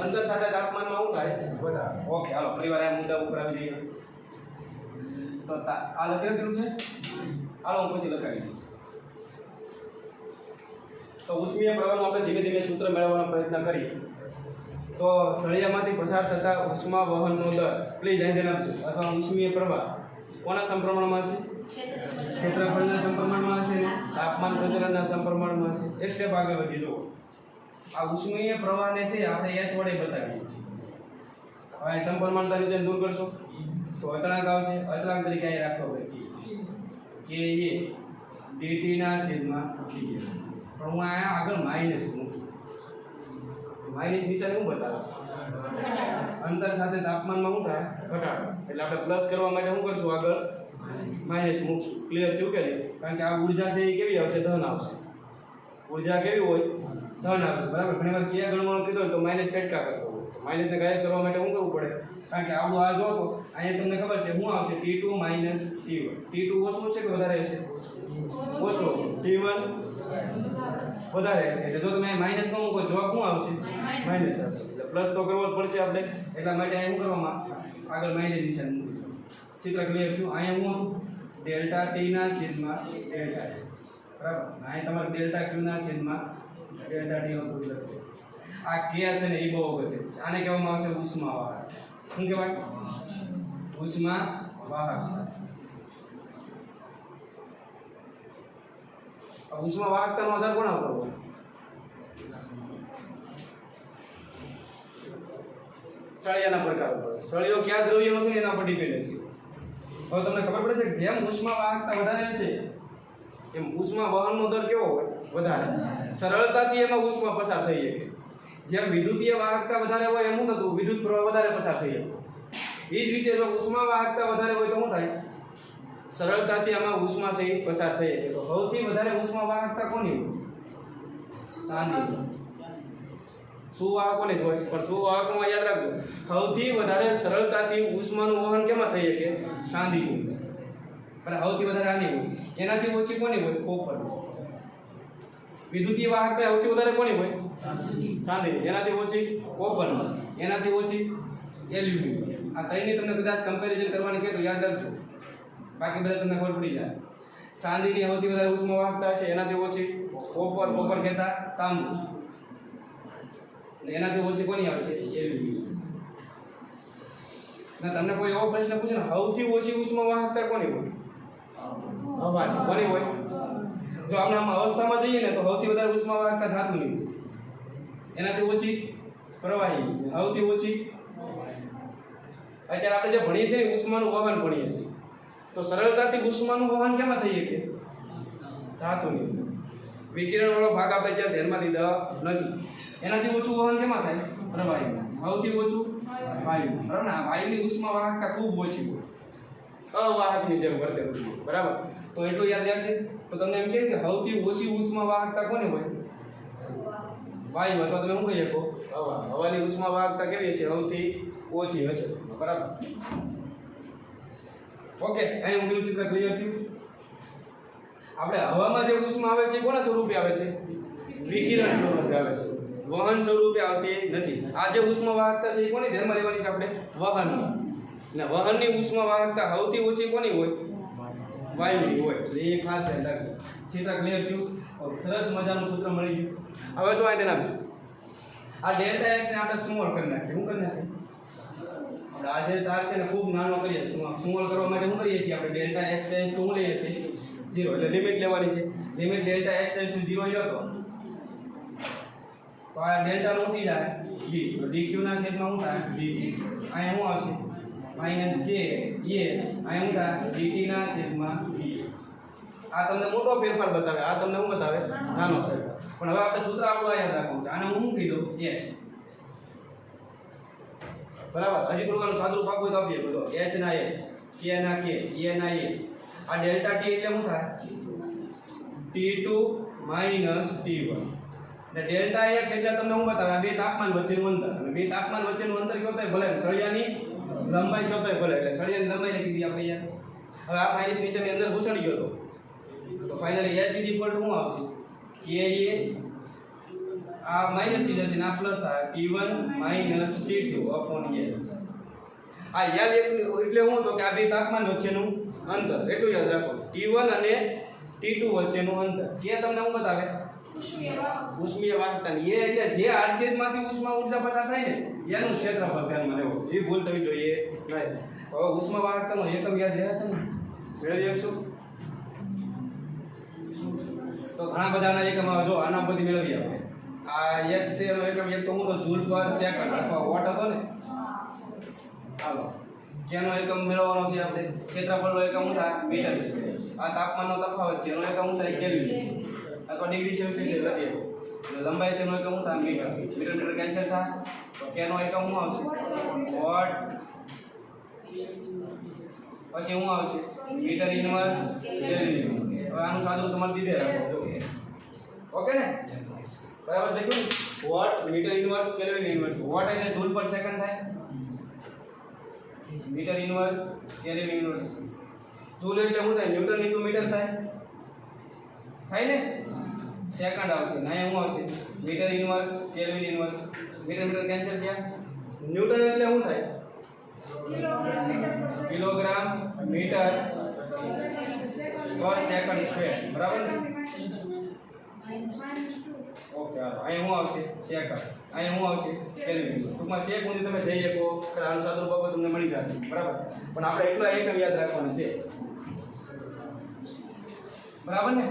અંતર સાથે તાપમાનમાં શું થાય? વધારો. ઓકે, હાલો ફરીવાર આ મુદ્દા ઉપર આવી જઈએ. તો આ લખેલું કેટલું છે? હાલો હું પછી લખાવી દઉં. તો ઉષ્મીય પ્રવાહનું આપણે ધીમે ધીમે સૂત્ર મેળવવાનો પ્રયત્ન કરીએ. તો સળિયામાંથી પસાર થતા ઉષ્મા વહનનો દર પ્લીઝ અહીં ધ્યાન આપજો. અથવા ઉષ્મીય પ્રવાહ કોના સમપ્રમાણમાં હશે? ક્ષેત્રફળના સમપ્રમાણમાં હશે ને તાપમાન પ્રચલનના સમપ્રમાણમાં હશે. એક સ્ટેપ આગળ વધી જુઓ. આ ઉષ્મીય પ્રવાહને છે આપણે h વડે બતાવીએ. હવે સમપ્રમાણતા રીતે દૂર કરશો તો અચળાંક આવશે. અચળાંક તરીકે અહીં રાખવો હોય કે એ dt ના છેદમાં dx. પણ હું અહીંયા આગળ માઇનસ મૂકું. માઇનસ નિશાની શું બતાવે? અંતર સાથે તાપમાનમાં શું થાય? ઘટાડો. એટલે આપણે પ્લસ કરવા માટે શું કરશું? આગળ માઇનસ મૂકશું. ક્લિયર થયું કે નહીં? કારણ કે આ ઊર્જા છે એ કેવી આવશે? ધન આવશે. ઊર્જા કેવી હોય? ધન આવશે. બરાબર? ઘણી વાર ક્યાં ગણવાનું કીધું તો માઇનસ કટકા કરતો હોય. માઇનસને ગાયબ કરવા માટે શું કરવું પડે? કારણ કે આપણું આ જો તો અહીંયા તમને ખબર છે શું આવશે? T2 - T1. T2 ઓછું છે કે વધારે હશે? ઓછું. T1 વધારે હશે એટલે જો તમે માઈનસ માં મૂકો જવાબ શું આવશે માઈનસ આવશે એટલે પ્લસ તો કરવો જ પડશે આપણે એટલા માટે અહીં શું કરવામાં આગળ માઈનસ નિશાન મૂકીશું ચિત્ર ક્લિયર થયું અહીંયા હું ડેલ્ટા ટી ના છેદમાં ડેલ્ટા બરાબર અહીં તમારે ડેલ્ટા ક્યુ ના છેદમાં ડેલ્ટા ટી નો લખજો આ કે છે ને એ બહુ અગત્ય આને કહેવામાં આવશે ઉષ્મા વાહક શું કહેવાય ઉષ્મા વાહક ઉષ્મા વાહકતાનો આધાર કોના પર હોય સળિયાના પ્રકાર પર સળિયો કયા દ્રવ્યનો છે એના પર ડિપેન્ડ છે હવે તમને ખબર પડે છે કે જેમ ઉષ્મા વાહકતા વધારે છે એમ ઉષ્મા વહનનો દર કેવો હોય વધારે સરળતાથી એમાં ઉષ્મા પસાર થઈ શકે જેમ વિદ્યુતીય વાહકતા વધારે હોય એમ શું થતું વિદ્યુત પ્રવાહ વધારે પસાર થઈ શકે એ જ રીતે જો ઉષ્મા વાહકતા વધારે હોય તો શું થાય સરળતાથી આમાં ઉષ્મા છે એ પસાર થઈ શકે તો સૌથી વધારે ઉષ્મા વાહકતા કોની હોય સાંદી સુવાહકોની જ હોય પણ સુવાહકોમાં યાદ રાખજો સૌથી વધારે સરળતાથી ઉષ્માનું વહન કેમાં થઈ શકે ચાંદીનું પણ સૌથી વધારે આની હોય એનાથી ઓછી કોની હોય કોપર વિદ્યુતીય વાહકતા સૌથી વધારે કોની હોય ચાંદી એનાથી ઓછી કોપર એનાથી ઓછી એલ્યુમિનિયમ આ ત્રણની તમને કદાચ કમ્પેરિઝન કરવાની કહે તો યાદ રાખજો બાકી બધા તમને ખબર પડી જાય ચાંદીની સૌથી વધારે ઉષ્મા વાહકતા છે એનાથી ઓછી કોપર કહેતા તાંબુ એનાથી ઓછી કોની આવે છે એલ્યુમિનિયમ તમને કોઈ એવો પ્રશ્ન પૂછે ને સૌથી ઓછી ઉષ્મા વાહકતા કોની હોય હવાની કોની હોય જો આપણે આમાં અવસ્થામાં જઈએ ને તો સૌથી વધારે ઉષ્મા વાહકતા ધાતુની હોય એનાથી ઓછી પ્રવાહી સૌથી ઓછી અત્યારે આપણે જે ભણીએ છીએ ને ઉષ્માનું વહન ભણીએ છીએ તો સરળતાથી ઉષ્માનું વહન કેમાં થઈ શકે ધાતુની વિકિરણ વાળો ભાગ આપણે જ્યાં ધ્યાનમાં લીધા નથી એનાથી ઓછું વહન કેમાં થાય પ્રવાહીમાં સૌથી ઓછું વાયુ બરાબર ને વાયુની ઉષ્મા વાહકતા ખૂબ ઓછી હોય અવાહકની જેમ વર્તે બરાબર તો એટલું યાદ રહેશે તો તમને એમ કહે કે સૌથી ઓછી ઉષ્મા વાહકતા કોને હોય વાયુ અથવા તમે શું કહી શકો હવાની ઉષ્મા વાહકતા કેવી છે સૌથી ઓછી હશે બરાબર ઓકે અહીં ઊંધું ચિત્ર ક્લિયર થયું આપણે હવામાં જે ઉષ્મા આવે છે કોના સ્વરૂપે આવે છે વિકિરણ સ્વરૂપે આવે છે વહન સ્વરૂપે આવતી નથી આ જે ઉષ્મા વાહકતા છે એ કોની ધ્યાનમાં લેવાની છે આપણે વહનની અને વહનની ઉષ્મા વાહકતા સૌથી ઓછી કોની હોય વાયુની હોય એટલે એ ખાસ ધ્યાન રાખજો ચિત્ર ક્લિયર થયું સરસ મજાનું સૂત્ર મળી ગયું હવે જો આ તેના આ ડેલ્ટા એક્સ ને આપણે સ્મોલ કરી નાખીએ શું કરી નાખીએ આ જે તાર છે ને ખૂબ નાનો કરીએ સ્મોલ કરવા માટે શું કરીએ છીએ આપણે ડેલ્ટા એક્સ ટેન્સ ટુ શું લઈએ છીએ 0 એટલે લિમિટ લેવાની છે limit delta x tense two 0 લ્યો તો આ ડેલ્ટા નું થઈ જાય d તો dq ના છેદમાં શું થાય dt અહીંયા શું આવશે -j a અહીંયા શું થાય dt ના છેદમાં d આ તમને મોટો ફેરફાર બતાવે આ તમને શું બતાવે નાનો ફેરફાર પણ હવે આપણે સૂત્ર આપણું યાદ રાખવું છે આને હું કહી દઉં h બરાબર હજી થોડું સાદું પાકું તો આપીએ તો h ના h k ના k a ના a આ ડેલ્ટા t એટલે શું થાય t2 t1 ને ડેલ્ટા x એટલે તમને શું બતાવે બે તાપમાન વચ્ચેનું અંતર અને બે તાપમાન વચ્ચેનું અંતર કયો થાય ભલે સળિયાની લંબાઈ કયો થાય ભલે એટલે સળિયાની લંબાઈ લખી દીધી આપણે યાર હવે આ માઇનસ નિશાનની અંદર ઘૂસડી ગયો તો ફાઇનલી h શું આવશે ka આ માઇનસ થઈ જશે ને આ પ્લસ થાય t1 t2 અપોન a આ યાદ એટલે હું તો કે આ બે તાપમાન વચ્ચેનું અંતર એટલું યાદ રાખો t1 અને t2 વચ્ચેનું અંતર કે તમને શું બતાવે ઉષ્મીય વાહકતા એ એટલે જે આરસીએચ માંથી ઉષ્મા ઊર્જા પસાર થાય ને એનું ક્ષેત્રફળ ધ્યાનમાં લેવું એ ભૂલ થવી જોઈએ નહીં હવે ઉષ્મા વાહકતાનો એકમ યાદ રહ્યા તમે મેળવી શકશો તો ઘણા બધાના એકમ આવે જો આના પરથી મેળવી આપણે આ h છે એનો એકમ એક તો હું તો જૂલ પર સેકન્ડ અથવા વોટ હતો ને હાલો કેનો એકમ મેળવવાનો છે આપણે ક્ષેત્રફળનો એકમ શું થાય મીટર આ તાપમાનનો તફાવત છે એનો એકમ શું થાય કેલ્વિન અથવા ડિગ્રી સેલ્સિયસ લખીએ એટલે લંબાઈ છે એનો એકમ શું થાય મીટર મીટર કેન્સલ થાય તો કેનો એકમ શું આવશે વોટ પછી શું આવશે મીટર ઇન્વર્સ કેલ્વિન હવે આનું સાદું તમારે દીધે રાખો ઓકે ને બરાબર લખ્યું watt meter inverse kelvin inverse watt એટલે જૂલ પર સેકન્ડ થાય meter inverse kelvin inverse joule એટલે શું થાય ન્યૂટન ઇન્ટુ મીટર થાય ને સેકન્ડ આવશે ને અહીંયા શું આવશે meter inverse kelvin inverse meter meter cancel થયા ન્યૂટન એટલે શું થાય kilogram meter per second square બરાબર ને ઓકે અહીંયા શું આવશે સેકન્ડ અહીંયા શું આવશે કેલ્વિન ટૂંકમાં સેક સુધી તમે જઈ શકો આનું સાદું બાબત તમને મળી જશે બરાબર પણ આપણે એટલો એકમ યાદ રાખવાનું છે બરાબર ને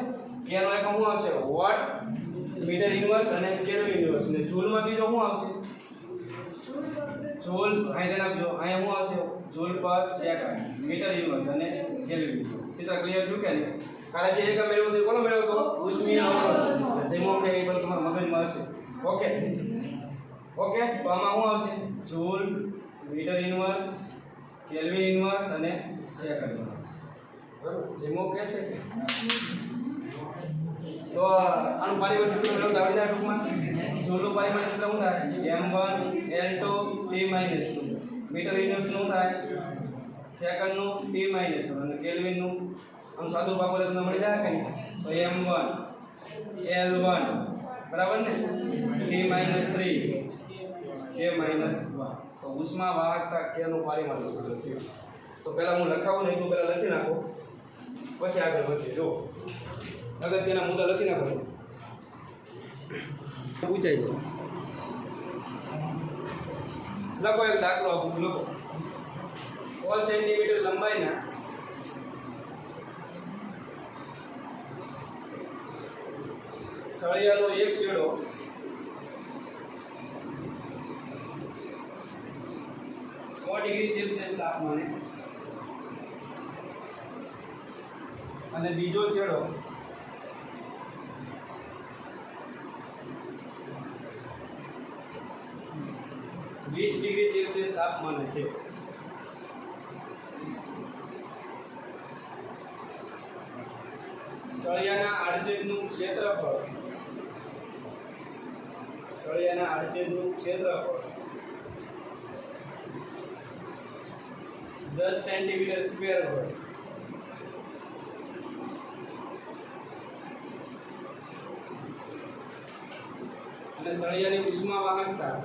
કે નો એકમ શું આવશે વોટ મીટર ઇન્વર્સ અને કેલ્વિન ઇન્વર્સ ને જૂલમાં બીજો શું આવશે જૂલ અહીં આપજો અહીંયા શું આવશે joule per second metre inverse અને કેલ્વિન ચિત્ર ક્લિયર થયું કે નહીં કાલે જે એકમ મેળવ્યો હતો કોનો મેળવ્યો હતો ઉષ્મીય અવરોધ જેમાં કે એ બધું તમારા મગજમાં હશે ઓકે ઓકે તો આમાં શું આવશે joule meter inverse kelvin inverse અને સેકન્ડ બરાબર જેમાં કહેશે તો આનું પારિમાણિક સૂત્ર મેળવતા આવડી જાય ટૂંકમાં જૂલનું પારિમાણિક સૂત્ર શું થાય m1 l2 t - 2 metre inverse નું થાય સેકન્ડનું t - 1 અને કેલ્વિનનું આમ સાદું બાબત તમને મળી જાય કે નહીં તો m1 l1 બરાબર ને t - 3 k - 1 તો ઉષ્મા વાહકતા k નું પારિમાણિક સૂત્ર થયું તો પહેલા હું લખાવું નહીં તો પહેલા લખી નાખો પછી આગળ વધીએ જો અગત્યના મુદ્દા લખી નાખો પૂછાય છે લખો એક દાખલો આપું લખો 4 સેન્ટીમીટર લંબાઈના સળિયાનો એક છેડો 100 ડિગ્રી સેલ્સિયસ તાપમાને અને બીજો છેડો 20 ડિગ્રી સેલ્સિયસ તાપમાને છે સળિયાના આડછેદનું ક્ષેત્રફળ 10 સેન્ટીમીટર સ્ક્વેર હોય અને સળિયાની ઉષ્મા વાહકતા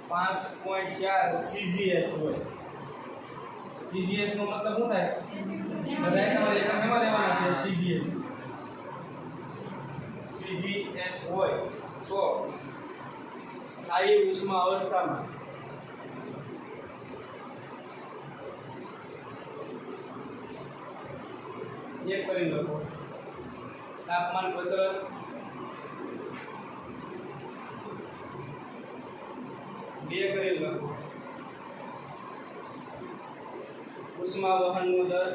5.4 CGS હોય CGS નો મતલબ શું થાય બધા તમારે એકમ એમાં લેવાના છે CGS હોય તો સ્થાયી ઉષ્મા અવસ્થામાં એક કરી લખો તાપમાન પ્રચલન બે કરી લખો ઉષ્મા વહનનો દર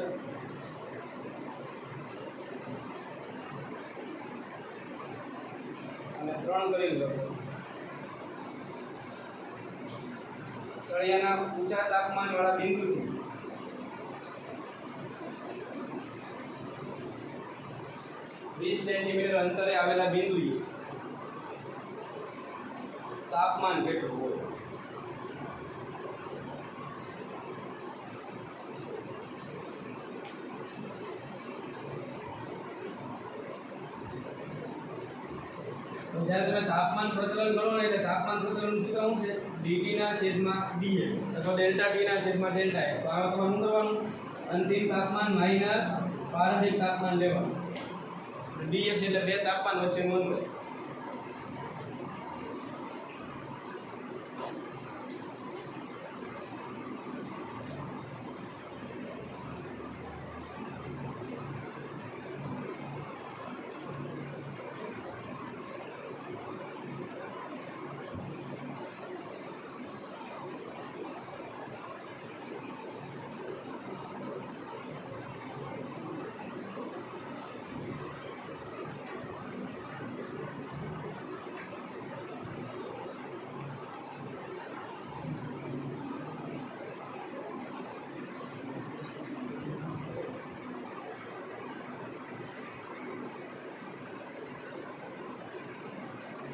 અને 3 કરી લખો સળિયાના ઊંચા તાપમાન વાળા બિંદુથી 20 સેન્ટીમીટર અંતરે આવેલા બિંદુએ તાપમાન કેટલું હોય જ્યારે તમે તાપમાન પ્રચલન કરો ને એટલે તાપમાન પ્રચલનનું સૂત્ર શું છે dt ના છેદમાં dx અથવા ડેલ્ટા t ના છેદમાં ડેલ્ટા f તો આ તમારે શું કરવાનું અંતિમ તાપમાન માઈનસ પ્રારંભિક તાપમાન લેવાનું dx એટલે બે તાપમાન વચ્ચેનું અંતર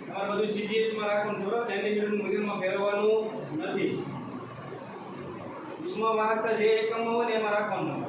તમારે બધું CGS માં રાખવાનું છે સેન્ટીમીટર મીટરમાં ફેરવવાનું નથી ઉષ્મા વાહકતા જે એકમમાં હોય ને એમાં રાખવાનું.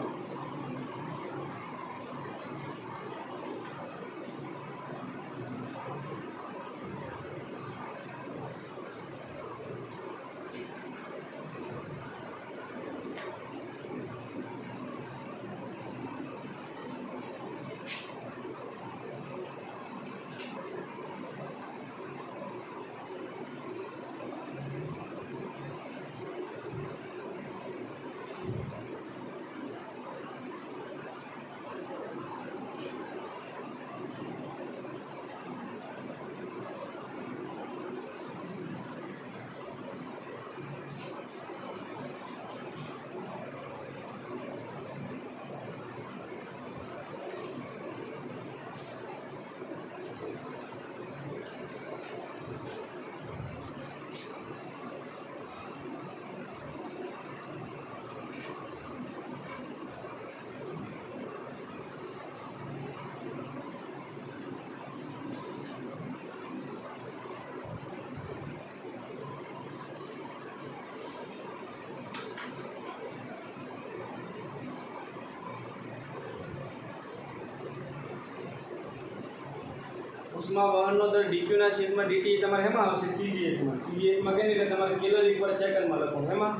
ઉષ્મા વહનનો દર dq ના છેદમાં dt તમારે હેમાં આવશે CGS માં. CGS માં કેને એટલે તમારે કેલરી પર સેકન્ડમાં લખવાનું. હેમાં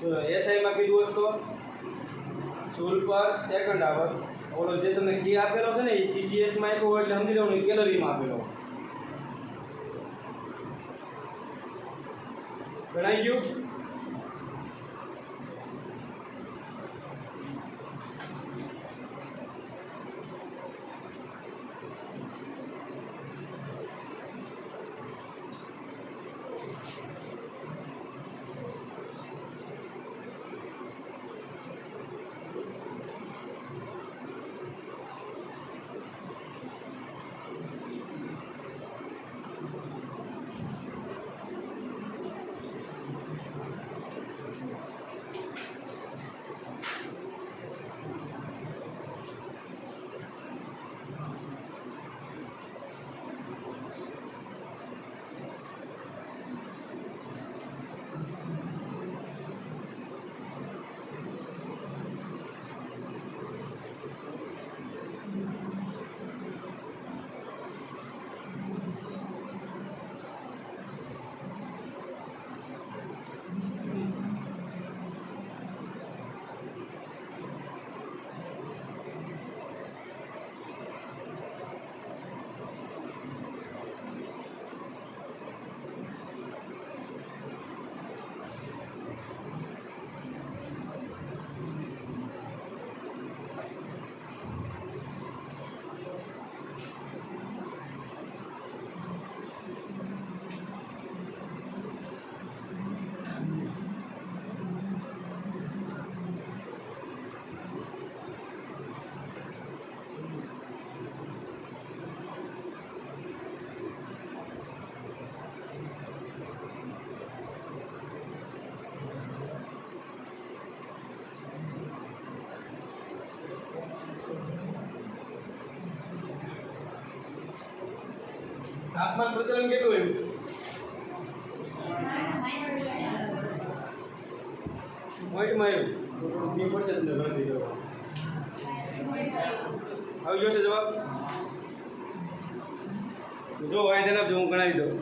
જો SI માં કીધું હોત તો જૂલ પર સેકન્ડ આવર. ઓલો જે તમને કે આપેલો છે ને એ CGS માં આપ્યો હોય એટલે સમજી લેવાનું કેલરીમાં આપેલો. ગણાઈ ગયું? તાપમાન પ્રચલન કેટલું આવ્યું? પોઈન્ટમાં આવ્યું તો થોડુંક બી પડશે તમને ગણતરી કરવા. આવી ગયો છે જવાબ? જો હોય તેને આપજો, હું ગણાવી દઉં.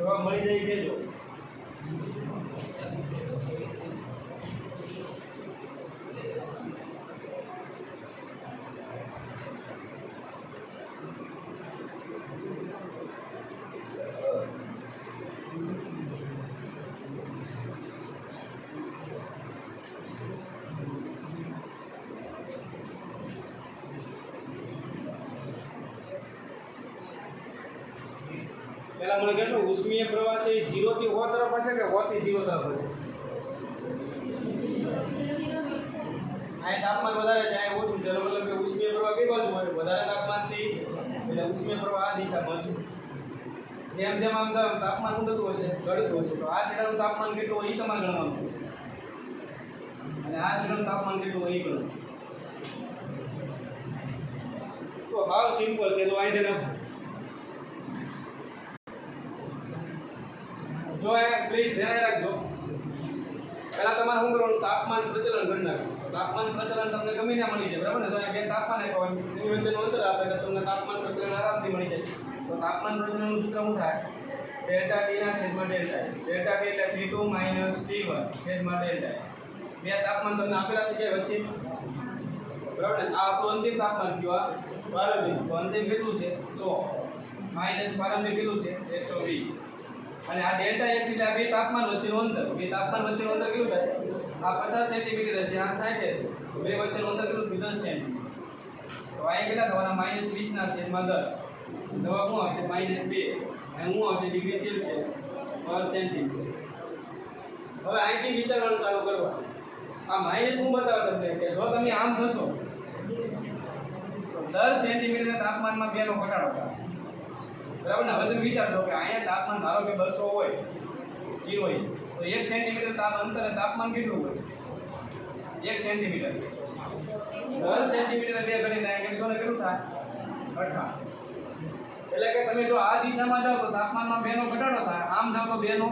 જવાબ મળી જાય કેજો. પહેલા મને કહેશો ઉષ્મીય પ્રવાહ છે એ 0 થી 100 તરફ હશે કે 100 થી 0 તરફ હશે? આ તાપમાન વધારે છે, આ ઓછું છે, એનો મતલબ કે ઉષ્મીય પ્રવાહ કઈ બાજુ હોય? વધારે તાપમાનથી, એટલે ઉષ્મીય પ્રવાહ આ દિશામાં હશે. જેમ જેમ આમ તાપમાન ઊંચું હશે, ઘટતું હશે, તો આ છેડાનું તાપમાન કેટલું હોય એ તમારે ગણવાનું છે, અને આ છેડાનું તાપમાન કેટલું હોય એ ગણવાનું. તો હાવ સિમ્પલ છે. તો અહીં ધ્યાન આપજો. જો આ પ્લીઝ ધ્યાન રાખજો. પહેલા તમારે શું કરવાનું? તાપમાન પ્રચલન કરી નાખવાનું. તાપમાન પ્રચલન તમને ગમે ના મળી જાય, બરાબર ને? તો અહીંયા બે તાપમાન આપ્યા હોય, એની વચ્ચેનું અંતર આપે એટલે તમને તાપમાન પ્રચલન આરામથી મળી જાય. તો તાપમાન પ્રચલનનું સૂત્ર શું થાય? ડેલ્ટા ટી ના છેદમાં ડેલ્ટા ટી. ડેલ્ટા ટી એટલે T2 - T1 છેદમાં ડેલ્ટા ટી. બે તાપમાન તમને આપેલા છે કે વચ્ચે, બરાબર ને? આ આપણું અંતિમ તાપમાન થયું, આ પ્રારંભિક. તો અંતિમ કેટલું છે? 100 માઇનસ પ્રારંભિક કેટલું છે? 120. અને આ ડેલ્ટા x એટલે આ બે તાપમાન વચ્ચેનું અંતર. બે તાપમાન વચ્ચેનું અંતર કેટલું થાય? આ 50 સેન્ટીમીટર છે, આ 60 છે. બે વચ્ચેનું અંતર કેટલું થયું? 10 સેન્ટીમીટર. તો આ કેટલા થવાના? -20 ના છેદમાં 10. જવાબ શું આવશે? -2. અને શું આવશે? ડિગ્રી સેલ્સિયસ પર સેન્ટીમીટર. હવે અહીંથી વિચારવાનું ચાલુ કરવા. આ માઇનસ શું બતાવે તમને? કે જો તમે આમ થશો તો 10 સેન્ટીમીટરના તાપમાનમાં 2 નો ઘટાડો થાય, બરાબર ને? હવે તમે વિચારજો કે અહીંયા તાપમાન ધારો કે 200 હોય, 0 હોય, તો 1 સેન્ટીમીટર અંતરે તાપમાન કેટલું હોય? 1 સેન્ટીમીટર. 10 સેન્ટીમીટર 2 ગણીને 100 ને કેટલું થાય? 18. એટલે કે તમે જો આ દિશામાં જાઓ તો તાપમાનમાં 2 નો ઘટાડો થાય, આમ જાઓ તો 2 નો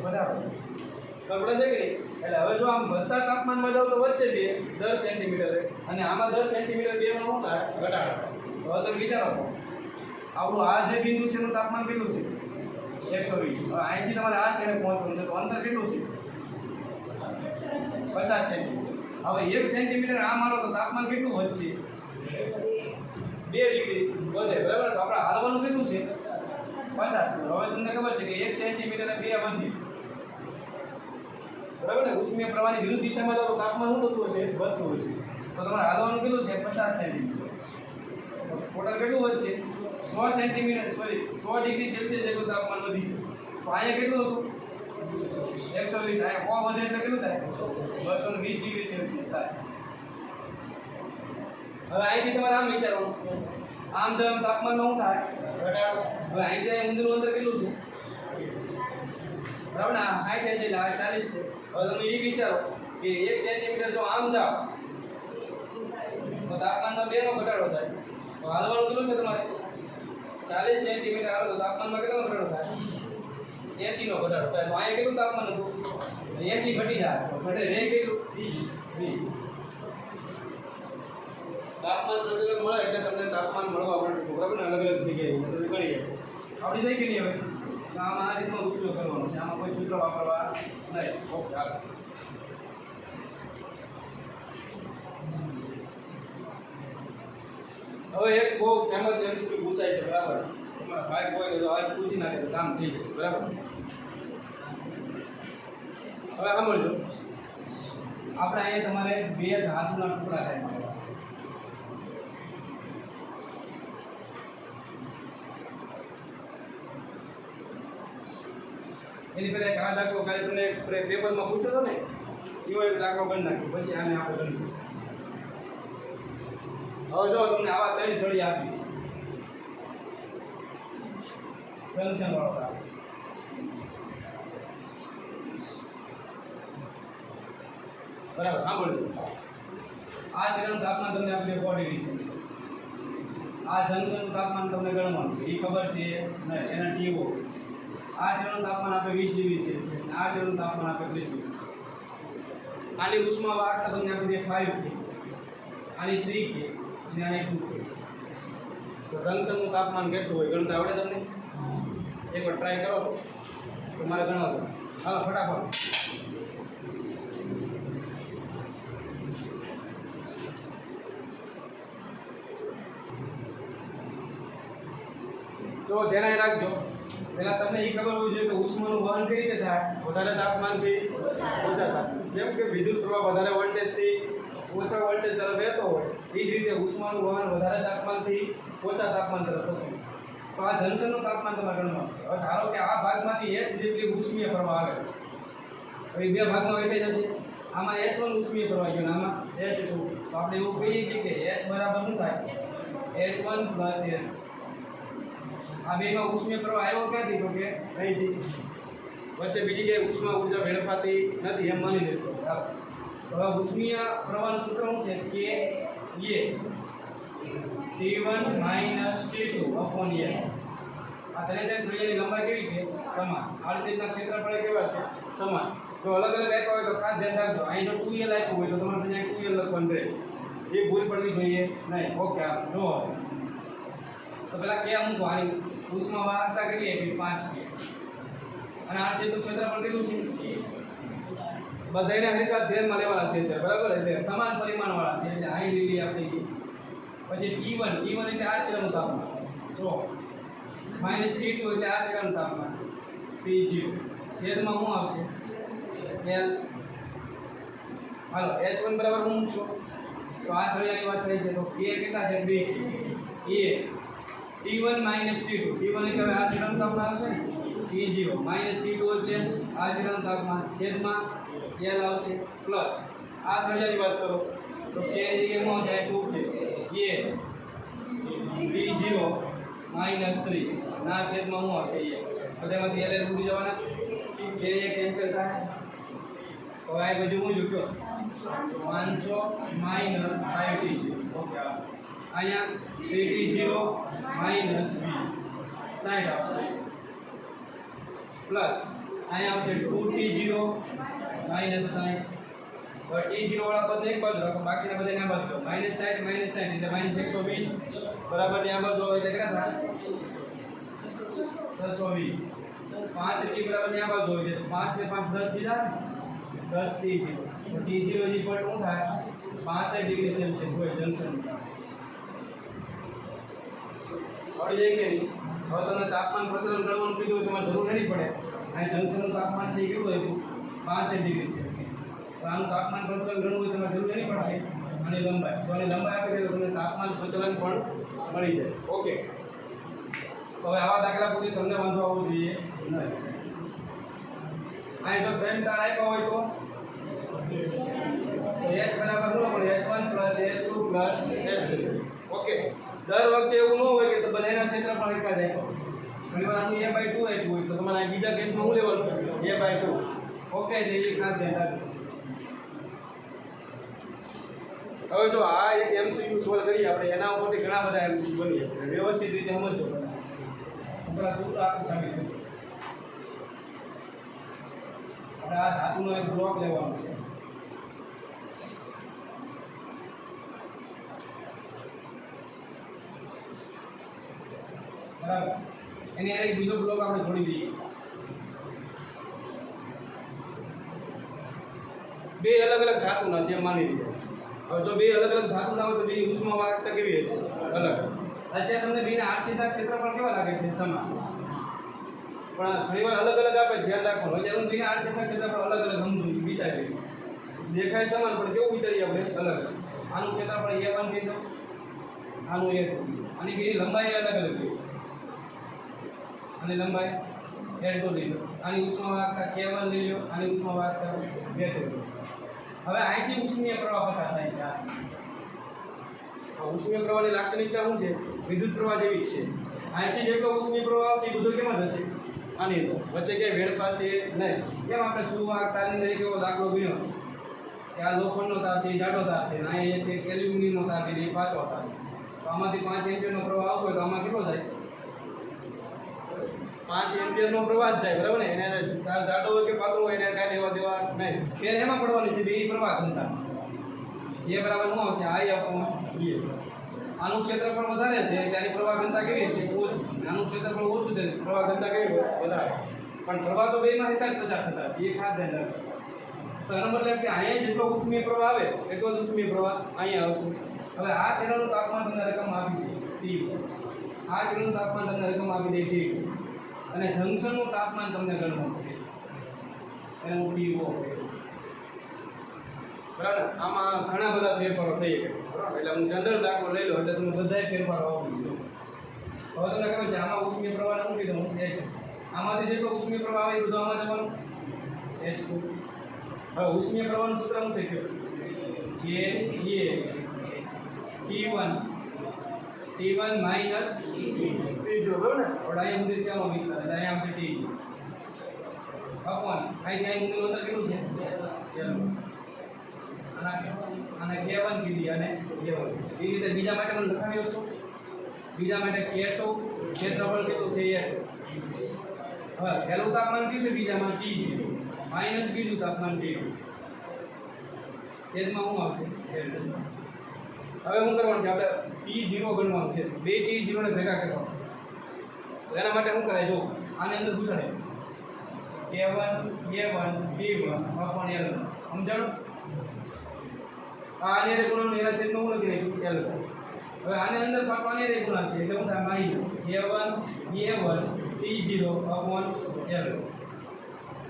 વધારો. ખબર છે કે નહીં? એટલે હવે જો આમ વધતા તાપમાનમાં જાઓ તો વચ્ચે 2 10 સેન્ટીમીટર, અને આમાં 10 સેન્ટીમીટર 2 નો શું થાય? ઘટાડો. હવે તમે વિચારો આપણું આ જે બિંદુ છે એનું તાપમાન કેટલું છે? 120. હવે અહીંથી તમારે આ છેડે પહોંચવું છે, તો અંતર કેટલું છે? 50 સેન્ટીમીટર. હવે 1 સેન્ટીમીટર આ મારો તો તાપમાન કેટલું વધશે? 2 ડિગ્રી વધે, બરાબર? તો આપણે હાલવાનું કેટલું છે? 50. હવે તમને ખબર છે કે 1 સેન્ટીમીટર 2 વધી, બરાબર ને? ઉષ્મીય પ્રવાહની વિરુદ્ધ દિશામાં જાઓ તો તાપમાન શું થતું હશે? વધતું હશે. તો તમારે હાલવાનું કેટલું છે? 50 સેન્ટીમીટર. ટોટલ કેટલું વધશે? 100 સેન્ટીમીટર, સોરી 100 ડિગ્રી સેલ્સિયસ જેટલું તાપમાન વધી ગયું. તો અહીંયા કેટલું હતું? 120. અહીંયા 100 વધે એટલે કેટલું થાય? 220 ડિગ્રી સેલ્સિયસ થાય. હવે અહીંથી તમારે આમ વિચારવાનું, આમ જેમ તાપમાનમાં શું થાય? ઘટાડો. હવે અહીંથી અહીં ઊંધું અંતર કેટલું છે? બરાબર ને? 60 છે એટલે આ 40 છે. હવે તમે એ વિચારો કે 1 સેન્ટીમીટર જો આમ જાઓ તો તાપમાનમાં 2 નો ઘટાડો થાય. તો હાલવાનું કેટલું છે તમારે? 40 સેન્ટીમીટર આવે તો તાપમાનમાં કેટલો ઘટાડો થાય? 80 નો ઘટાડો થાય. તો અહીંયા કેટલું તાપમાન હતું? 80 ઘટી જાય. તો ઘટે રહે કેટલું? 20. તાપમાન પ્રચલન મળે એટલે તમને તાપમાન મળવા માટે, બરાબર ને? અલગ અલગ જગ્યાએ તમે ગણી આપણી જાય કે નહીં? હવે આમાં આ રીતનો ઉપયોગ કરવાનો છે, આમાં કોઈ સૂત્ર વાપરવા નહીં. ઓકે, ચાલો. હવે એક બહુ ફેમસ એમસીક્યુ પૂછાય છે, બરાબર? તમારા ભાઈ કોઈ તો આજ પૂછી નાખે તો કામ થઈ જશે, બરાબર? હવે સાંભળજો, આપણે અહીંયા તમારે 2 ધાતુના ટુકડા થાય મળે. એની પહેલાં એક આ દાખલો કાલે તમને પેપરમાં પૂછ્યો હતો ને, એવો એક દાખલો ગણી નાખ્યો, પછી આને આપણે ગણ્યું. હવે જો તમને આવા 3 સળી આપી, જંકશન વાળો તાપ, બરાબર? સાંભળજો, આ છેડાનું તાપમાન તમને આપશે 4 ડિગ્રી સેલ્સિયસ. આ જંકશનનું તાપમાન તમને ગણવાનું છે, એ ખબર છે નહીં, એના ટીઓ. આ છેડાનું તાપમાન આપે 20 ડિગ્રી સેલ્સિયસ, આ છેડાનું તાપમાન આપે 30 ડિગ્રી. આની ઉષ્મા વાહકતા તમને આપી દે 5 કે, આની 3 કે, અને આની 2 કે. તો જંકશનનું તાપમાન કેટલું હોય ગણતા આવડે તમને? एक बार ट्राई करो तो तुम्हारे गणवा दो। हाँ फटाफट तो ध्यान રાખજો પહેલા તમને એ ખબર હોવી જોઈએ કે ઉષ્માનું વહન કઈ રીતે થાય વધારે તાપમાનથી ઓછા તાપમાન જેમ કે વિદ્યુત પ્રવાહ વધારે વોલ્ટેજથી ઓછા વોલ્ટેજ તરફ વહેતો હોય એ જ રીતે ઉષ્માનું વહન વધારે તાપમાનથી ઓછા તાપમાન તરફ થતું હોય તો આ જંકશનનું તાપમાન તમારે ગણવાનું છે હવે ધારો કે આ ભાગમાંથી H જેટલી ઉષ્મીય પ્રવાહ આવે છે હવે બે ભાગમાં વહેંચાઈ જશે આમાં H1 ઉષ્મીય પ્રવાહ ગયો ને આમાં H2 તો આપણે એવું કહીએ કે H બરાબર શું થાય H1 + H આ બેમાં ઉષ્મીય પ્રવાહ આવ્યો ક્યાંથી તો કે અહીંથી વચ્ચે બીજી કે ઉષ્મા ઊર્જા વેડફાતી નથી એમ માની લેશો તો હવે ઉષ્મીય પ્રવાહનું સૂત્ર શું છે કે એ T1 - T2 / A આ દરેક ત્રિજ્યાની લંબાઈ કેવી છે સમાન આડછેદના ક્ષેત્રફળ કેવા છે સમાન જો અલગ અલગ આપ્યા હોય તો ખાસ ધ્યાન રાખજો અહીં જો 2L આપ્યું હોય તો તમારે ત્યાં 2L લખવાનું રહે એ ભૂલ પડવી જોઈએ નહીં ઓકે જો તો પેલા કે મૂકો આની ઉષ્મા વાહકતા કેટલી આપી 5 કે અને આડછેદનું ક્ષેત્રફળ કેટલું છે બધાયના હરકત ધ્યાનમાં લેવાના છે બરાબર એટલે સમાન પરિમાણવાળા છે એટલે અહીં લીલી આપણી પછી T1 એટલે આ શિરાનું તાપમાન જો -T2 એટલે આ શિરાનું તાપમાન P0 છેદમાં શું આવશે L હાલો H1 બરાબર શું મૂકશો તો આ સળિયાની વાત થઈ છે તો K કેટલા છે 2 A T1 - T2 T1 એટલે આ શિરાનું તાપમાન આવશે ને P0 - T2 એટલે આ શિરાનું તાપમાન છેદમાં L આવશે પ્લસ આ સળિયાની વાત કરો તો K ની જગ્યાએ શું આવશે 2K P0 - 3 ના છેદમાં શું આવશે એ બધામાંથી L ઉડી જવાના K એ કેન્સલ થાય તો આ બધું હું લખ્યો 500 - 5T ઓકે અહીંયા 3T0 - 20 60 આવશે પ્લસ અહીંયા આવશે 2T0 - 60 और T0 वाला पद एक बाजू रखो बाकीના બધાને આ બાજુ -60 એટલે -120 બરાબર ની આ બાજુ હોય એટલે કેટલા થાય 620 5T બરાબર ની આ બાજુ હોય એટલે 5 ને 5 10 થી જાય 10 T0 તો T0 ની પર શું થાય 65 ડિગ્રી સેલ્સિયસ હોય જંકશન આવડી જાય કે નહીં હવે તમને તાપમાન પ્રસરણ ગણવાનું કીધું તમારે જરૂર નહીં પડે આ જંકશનનું તાપમાન છે કેટલું હતું 65 ડિગ્રી સેલ્સિયસ તો આનું તાપમાન પ્રચલન ગણવું હોય તમારે જરૂર નહીં પડશે અને લંબાઈ તો આની લંબાઈ આપી દે તો તમને તાપમાન પ્રચલન પણ મળી જાય ઓકે તો હવે આવા દાખલા પૂછી તમને વાંધો આવવો જોઈએ નહીં અહીં જો ફ્રેમ તાર આપ્યા હોય તો H બરાબર શું મળે H1 + H2 + H3 ઓકે દર વખતે એવું ન હોય કે તો બધાના ક્ષેત્રફળ એક જ આપ્યો ઘણીવાર આનું A/2 આપ્યું હોય તો તમારે આ બીજા કેસમાં શું લેવાનું A/2 ઓકે એટલે એ ખાસ ધ્યાન રાખજો હવે જો આ એક MCQ સોલ્વ કરીએ આપણે એના ઉપરથી ઘણા બધા MCQ બની શકે વ્યવસ્થિત રીતે સમજો આપણા સૂત્ર આખું સાબિત કરીએ આપણે આ ધાતુનો એક બ્લોક લેવાનો છે બરાબર એની એક બીજો બ્લોક આપણે જોડી દઈએ બે અલગ અલગ ધાતુના છે માની લઈએ હવે જો બે અલગ અલગ ધાતુના હોય તો બે ઉષ્મા વાહકતા કેવી હશે અલગ અત્યારે તમને બેના આડછેદના ક્ષેત્રફળ કેવા લાગે છે સમાન પણ ઘણીવાર અલગ અલગ આપણે ધ્યાન રાખવાનું અત્યારે હું બેના આડછેદના ક્ષેત્રફળ અલગ અલગ સમજું છું વિચારી દેખાય સમાન પણ કેવું વિચારીએ આપણે અલગ આનું ક્ષેત્રફળ A1 કહી દો આનું A2 આની બેની લંબાઈ અલગ અલગ છે અને લંબાઈ L2 લઈ લો આની ઉષ્મા વાહકતા K1 લઈ લો આની ઉષ્મા વાહકતા K2 હવે અહીંથી ઉષ્મીય પ્રવાહ પસાર થાય છે આ ઉષ્મીય પ્રવાહની લાક્ષણિકતા શું છે વિદ્યુત પ્રવાહ જેવી જ છે અહીંથી જેટલો ઉષ્મીય પ્રવાહ આવશે એ બધો કેમાં જશે આની અંદર વચ્ચે ક્યાંય વેડફાશે નહીં કેમ આપણે સુવાહકતાની તરીકે એવો દાખલો ગણ્યો કે આ લોખંડનો તાર છે એ જાડો તાર છે અને અહીંયા છે એલ્યુમિનિયમનો તાર છે એ પાતળો તાર તો આમાંથી 5 એમ્પિયરનો પ્રવાહ આવતો હોય તો આમાં કેટલો જાય 5 એમ્પિયરનો પ્રવાહ જ જાય બરાબર ને એને તાર જાડો હોય કે પાતળો હોય એને કાંઈ લેવા દેવા નહીં ફેર એમાં પડવાની છે બે પ્રવાહ ઘનતા જે બરાબર શું આવશે I/E આનું ક્ષેત્રફળ વધારે છે એટલે આની પ્રવાહ ઘનતા કેવી છે ઓછી. આનું ક્ષેત્રફળ ઓછું છે પ્રવાહ ઘનતા કેવી વધારે. પણ પ્રવાહ તો બેમાં એક જ 50 થતા છે. એ ખાસ ધ્યાન રાખજો. તો એનો મતલબ કે અહીંયા જેટલો ઉષ્મીય પ્રવાહ આવે એટલો જ ઉષ્મીય પ્રવાહ અહીંયા આવશે. હવે આ શેડાનું તાપમાન તમને રકમ આપી દે T1. આ શેડાનું તાપમાન તમને રકમ આપી દે T2. અને જંક્શનનું તાપમાન તમને ગણવું પડે એને હું T0 બરાબર. આમાં ઘણા બધા ફેરફારો થઈ શકે બરાબર. એટલે હું જનરલ દાખલો લઈ લો એટલે તમે બધાય ફેરફારો આવડી ગયો. હવે તમને ખબર છે આમાં ઉષ્મીય પ્રવાહ શું કીધું હું H. આમાંથી જેટલો ઉષ્મીય પ્રવાહ આવે એ બધું આમાં જવાનું H2. હવે ઉષ્મીય પ્રવાહનું સૂત્ર શું થઈ ગયું જે T1 માઈનસ T0 બરાબર ને. હવે અહીંયા સુધી છે આમાં વિસ્તાર એટલે અહીંયા આવશે T0 અપોન અહીંથી અહીં ઊંધું અંતર કેટલું છે અને K1 કીધી અને K1 એ રીતે બીજા માટે પણ લખાવી આવશું. બીજા માટે K2 ક્ષેત્રફળ કેટલું છે એ હવે પહેલું તાપમાન કયું છે બીજામાં T0 માઈનસ બીજું તાપમાન T2 છેદમાં શું આવશે હવે શું કરવાનું છે આપણે T0 ગણવાનું છે. બે T0 ને ભેગા કરવાનું છે. એના માટે શું કરાય જો આની અંદર ઘૂસાડે K1 T1 અપોન L સમજાણો. આની અંદર ગુણન એના છેદમાં હું લખી નાખ્યું L છે. હવે આની અંદર પાછો આની અંદર ગુણાશે એટલે શું થાય minus K1 T0 upon L.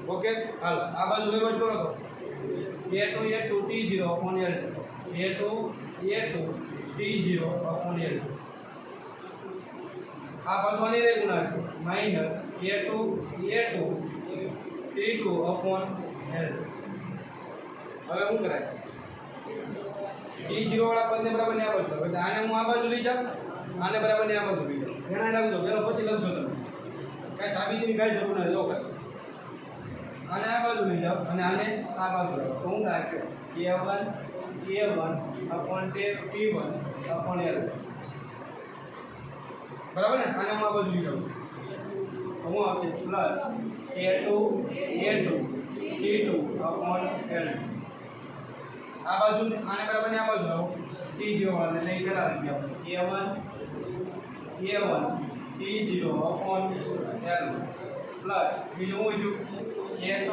Okay હાલો આ બાજુ વહીવટ કરો તો K2 T0 upon L K2 T0 upon L. આ પાછો આની અંદર ગુણાશે minus K2 T2 upon L. હવે શું કરાય T0 વાળા પદને બરાબર ને આ બાજુ એટલે આને હું આ બાજુ લઈ જાઉં આને બરાબર ને આ બાજુ લઈ જાઉં. ઘણા રાખજો પેલો પછી લખજો તમે કાંઈ સાબિતીની કાંઈ જરૂર નથી. જો આને આ બાજુ લઈ જાઓ અને આને આ બાજુ લાવો તો હું થાય K1 upon T1 upon L બરાબર ને. આને હું આ બાજુ લઈ જાઉં તો હું આવશે plus K2 T2 upon L. આ બાજુ આને બરાબર ને આ બાજુ લાવો T0 વાળાને લઈ કરાવી ગયા K1 T0 upon L plus બીજું હું જોઉં K2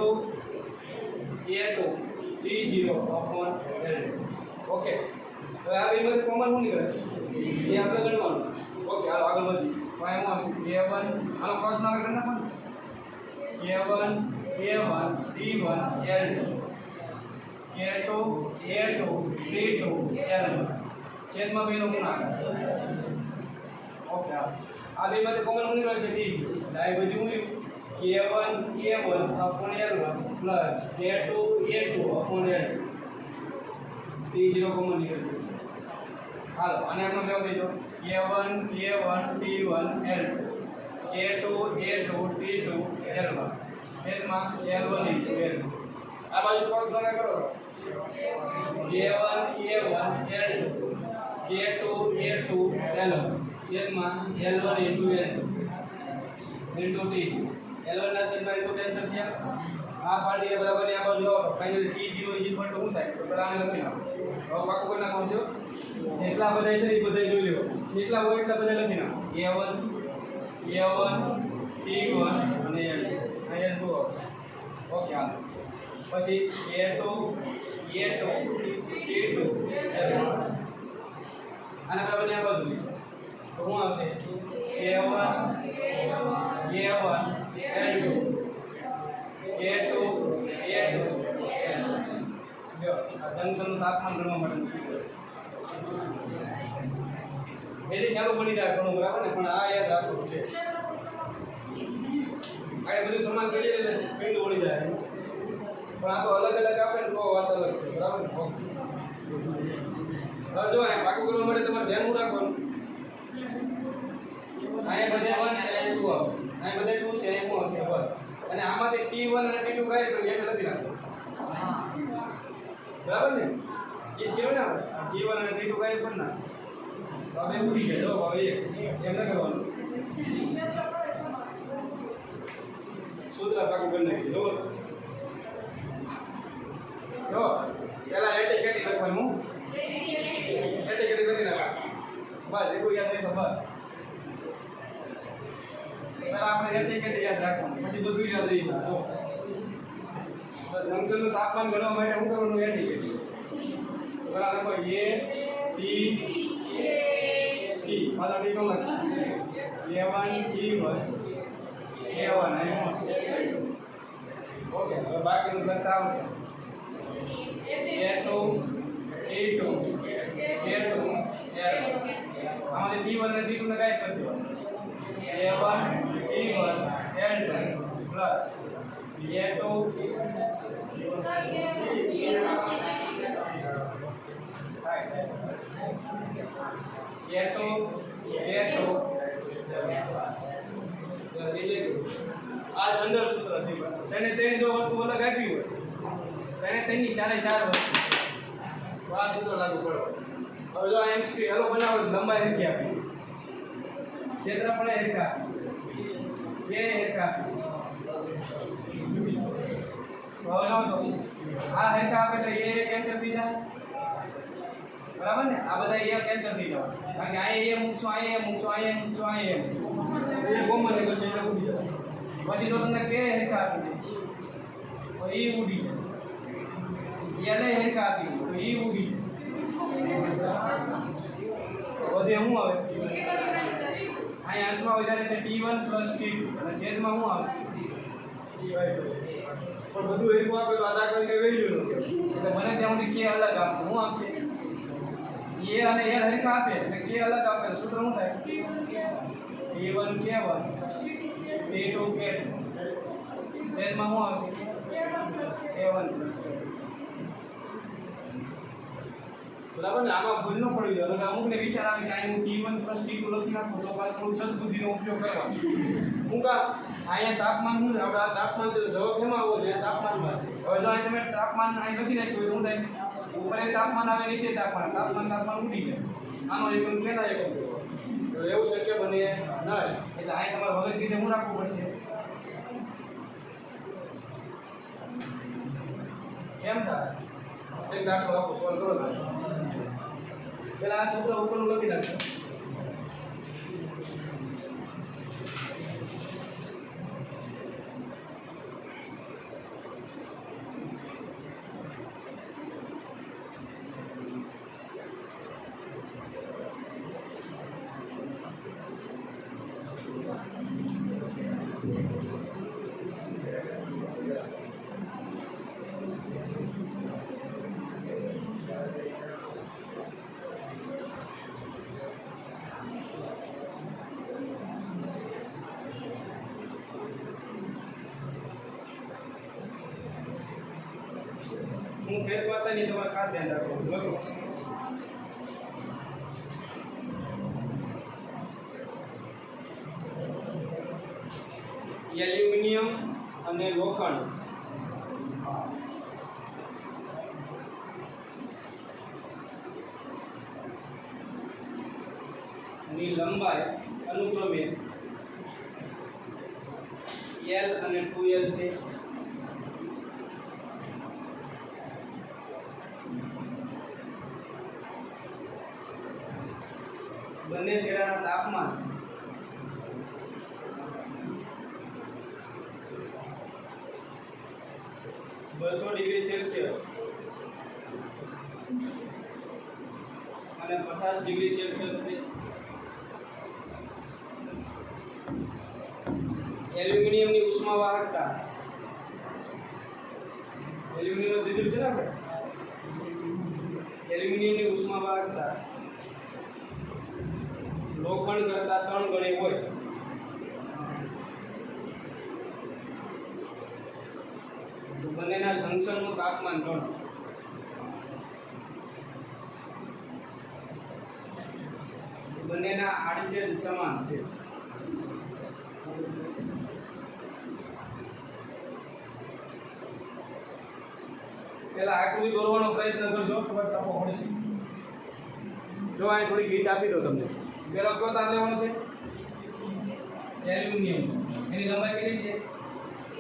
T0 upon L. Okay હવે આ બેમાંથી કોમન શું નીકળે એ આપણે ગણવાનું. ઓકે હાલો આગળ વધી પાય હું આવશે K1 આનો ક્રોસ ના કરી નાખો K1 T1 L K2 T2 L છેદમાં બેનો ગુણાકાર. ઓકે આ બેમાંથી કોમન શું નીકળે છે T0 એટલે આ બધી હું K1 upon L1 plus K2 upon L. T0 common નીકળે. હાલો આને આપણે કેવું દેજો K1 T1 L K2 T2 L1 છેદમાં L1 ઇન્ટુ L. આ બાજુ ક્રોસ ગુણાકાર કરો K1 L2 K2 L1 છેદમાં L1 into L into T0 L1 ના છેદમાં ઇન્ટુ ટેન્શન થયા. આ પાર્ટીને બરાબર ને આ બાજુ લાવો ફાઇનલી T0 ઇક્વલ ટુ શું થાય તો પેલા આને લખી નાખો. હવે પાકું કરી નાખો છો જેટલા બધા છે એ બધા જોઈ લો જેટલા હોય એટલા બધા લખી નાખો A1 T1 અને L અહીંયા જુઓ. ઓકે હાલો પછી A2 T2 L1 આને બરાબર ને આ બાજુ લીધો તો શું આવશે K1 L2 K2 જો આ જંક્શનનું તાપમાન ગણવા માટે એની ચાલુ બની જાય ઘણું બરાબર ને પણ આ યાદ રાખવું છે. આ બધું સમાન કરી લે બિંદુ વળી જાય પણ આ તો અલગ અલગ આપે ને તો વાત અલગ છે બરાબર ને. હવે જો આ પાકું કરવા માટે તમારે ધ્યાન રાખવાનું અહીંયા બધે 1 છે અહીંયા 2 આવશે અહીંયા બધે 2 છે અહીંયા 1 આવશે બસ. અને આમાંથી T1 અને T2 કાઢી તો એટલે લખી નાખો બરાબર ને. એ કેવું ના T1 અને T2 કાઢી પણ ના તો હવે ઉડી ગયા જો હવે એમ ન કરવાનું સૂત્ર પાકું કરી નાખી જો પેલા એટી કેટી લખવાનું એટી કેટી કરી નાખા બસ એટલું યાદ રાખો બસ. પહેલા આપણે એટીકેટ યાદ રાખવાનું પછી બધું યાદ રહી જાય. તો જંક્શનનું તાપમાન ગણવા માટે શું કરવાનું? એટીકેટ. બરાબર લખો એ ટી ટી પાછા ટી કોણ લખો A1 T1 A1 A1. Okay હવે બાકીનું કરતા આવડે. A2 A2 A2 આમાંથી T1 અને T2 ને ગાયબ કરી દેવાનું. A1 T1 L2 plus A2 આ સંદર્ભ સૂત્ર છે. તેને તેની જો વસ્તુ અલગ આપી હોય તેને તેની ચારે ચાર વસ્તુ તો આ સૂત્ર લાગુ પડે. હવે જો આ એમસીક્યુ હેલો બનાવો લંબાઈ હરખી આપી, ક્ષેત્રફળ હરખા, બે હરખા. હવે જો તો આ હરખા આપે તો એ કેન્સલ થઈ જાય. બરાબર ને? આ બધા એ કેન્સલ થઈ જવા કારણ કે આ એ મૂકશો આ એ મૂકશો આ એ મૂકશો આ એ મૂકશો એ કોમન નીકળશે એટલે ઉડી જાય. પછી જો તમને કે હેરખા આપી દે તો એ ઉડી જાય. એને હેરખા આપી દે તો એ ઉડી જાય. તો વધે શું આવે? અહીંયા અંશમાં વધારે છે T1 પ્લસ T2 અને છેદમાં શું આવશે? પણ બધું હેરખું આપે તો આ દાખલા કઈ વેલ્યુ નો એટલે મને ત્યાં સુધી કે અલગ આપશે. શું આપશે? એ અને એ હરખા આપે એટલે કે અલગ આપે સૂત્ર શું થાય? T1 K1 T2 K2 છેદમાં શું આવશે? K1 બરાબર ને? આમાં ભૂલ ન પડી જાય. એટલે અમુકને વિચાર આવે કે આ હું T1 T2 લખી નાખું તો પાછું થોડું સદબુદ્ધિનો ઉપયોગ કરવાનો. હું કા અહીંયા તાપમાન શું આપણે આ તાપમાન છે જવાબ કેમાં આવવો છે? તાપમાનમાં. હવે જો અહીં તમે તાપમાન અહીં લખી નાખ્યું તો શું થાય? ઉપર તાપમાન આવે નીચે તાપમાન તાપમાન ઉડી જાય. આનો એકમ કેના એકમ તો એવું શક્ય બને નહીં. એટલે અહીં તમારે વગર કીધે શું રાખવું પડશે? કેમ થાય? એક દાખલો આપો સોલ્વ કરો. પેલા આ સૂત્ર ઉપરનું લખી નાખો. હું ફેર કરતા નહીં તમારે ખાસ ધ્યાન રાખવું બરોબર. એલ્યુમિનિયમ અને લોખંડ ની લંબાઈ અનુક્રમે L અને 2L છે. બંને છેડાના તાપમાન -200°C અને 50°C છે. એલ્યુમિનિયમની ઉષ્મા વાહકતા એલ્યુમિનિયમ લીધું છે ને આપણે. એલ્યુમિનિયમની ઉષ્મા વાહકતા લોખંડ કરતા 3 ગણી હોય. તો બંનેના જંક્શનનું તાપમાન ગણો. બંનેના આડછેદ સમાન છે. પેલા આકૃતિ દોરવાનો પ્રયત્ન કરજો. ખબર તાપો પડશે. જો અહીં થોડી ગીટ આપી દો તમને. પેલો કયો તાર લેવાનો છે? એલ્યુમિનિયમ. એની લંબાઈ કેટલી છે?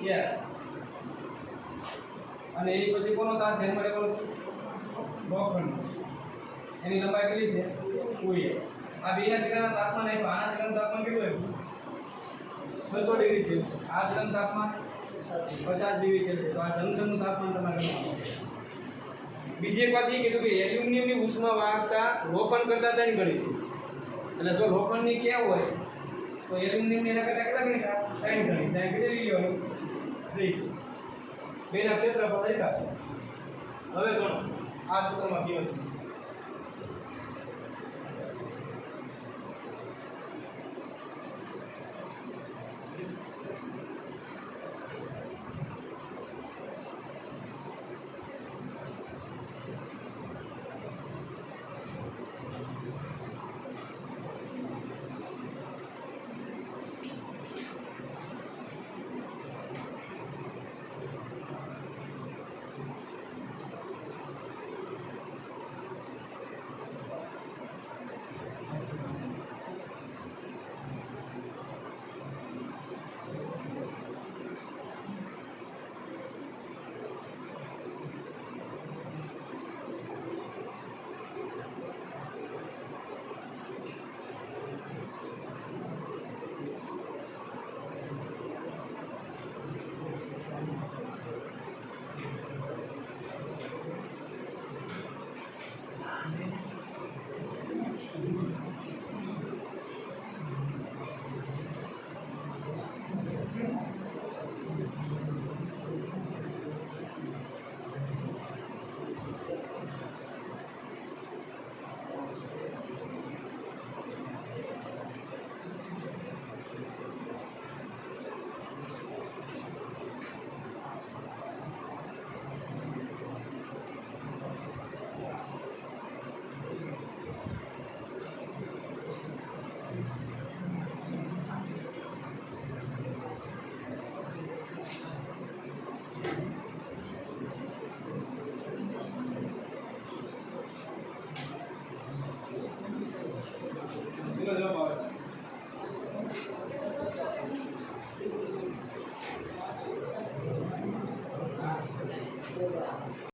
11. અને એની પછી કોનો તાર ધ્યાનમાં લેવાનો છે? લોખંડ. એની લંબાઈ કેટલી છે? 2a. આ બેના શિરાના તાપમાન આપ્યું, આના શિરાનું તાપમાન કેટલું આપ્યું? 200 ડિગ્રી સેલ્સિયસ. આ શિરાનું તાપમાન 50 ડિગ્રી સેલ્સિયસ. તો આ જંક્શનનું તાપમાન તમારે ગણવાનું. બીજી એક વાત એ કીધું કે એલ્યુમિનિયમની ઉષ્મા વાહકતા લોખંડ કરતાં 3 ગણી છે. એટલે જો લોખંડની કેવ હોય તો એલ્યુમિનિયમની એના કરતાં કેટલા ગણી થાય? 3 ગણી. ત્યાં કેટલી લેવાની? 3. બેના ક્ષેત્રફળ સરખા છે. હવે ગણો આ સૂત્રમાં કેવું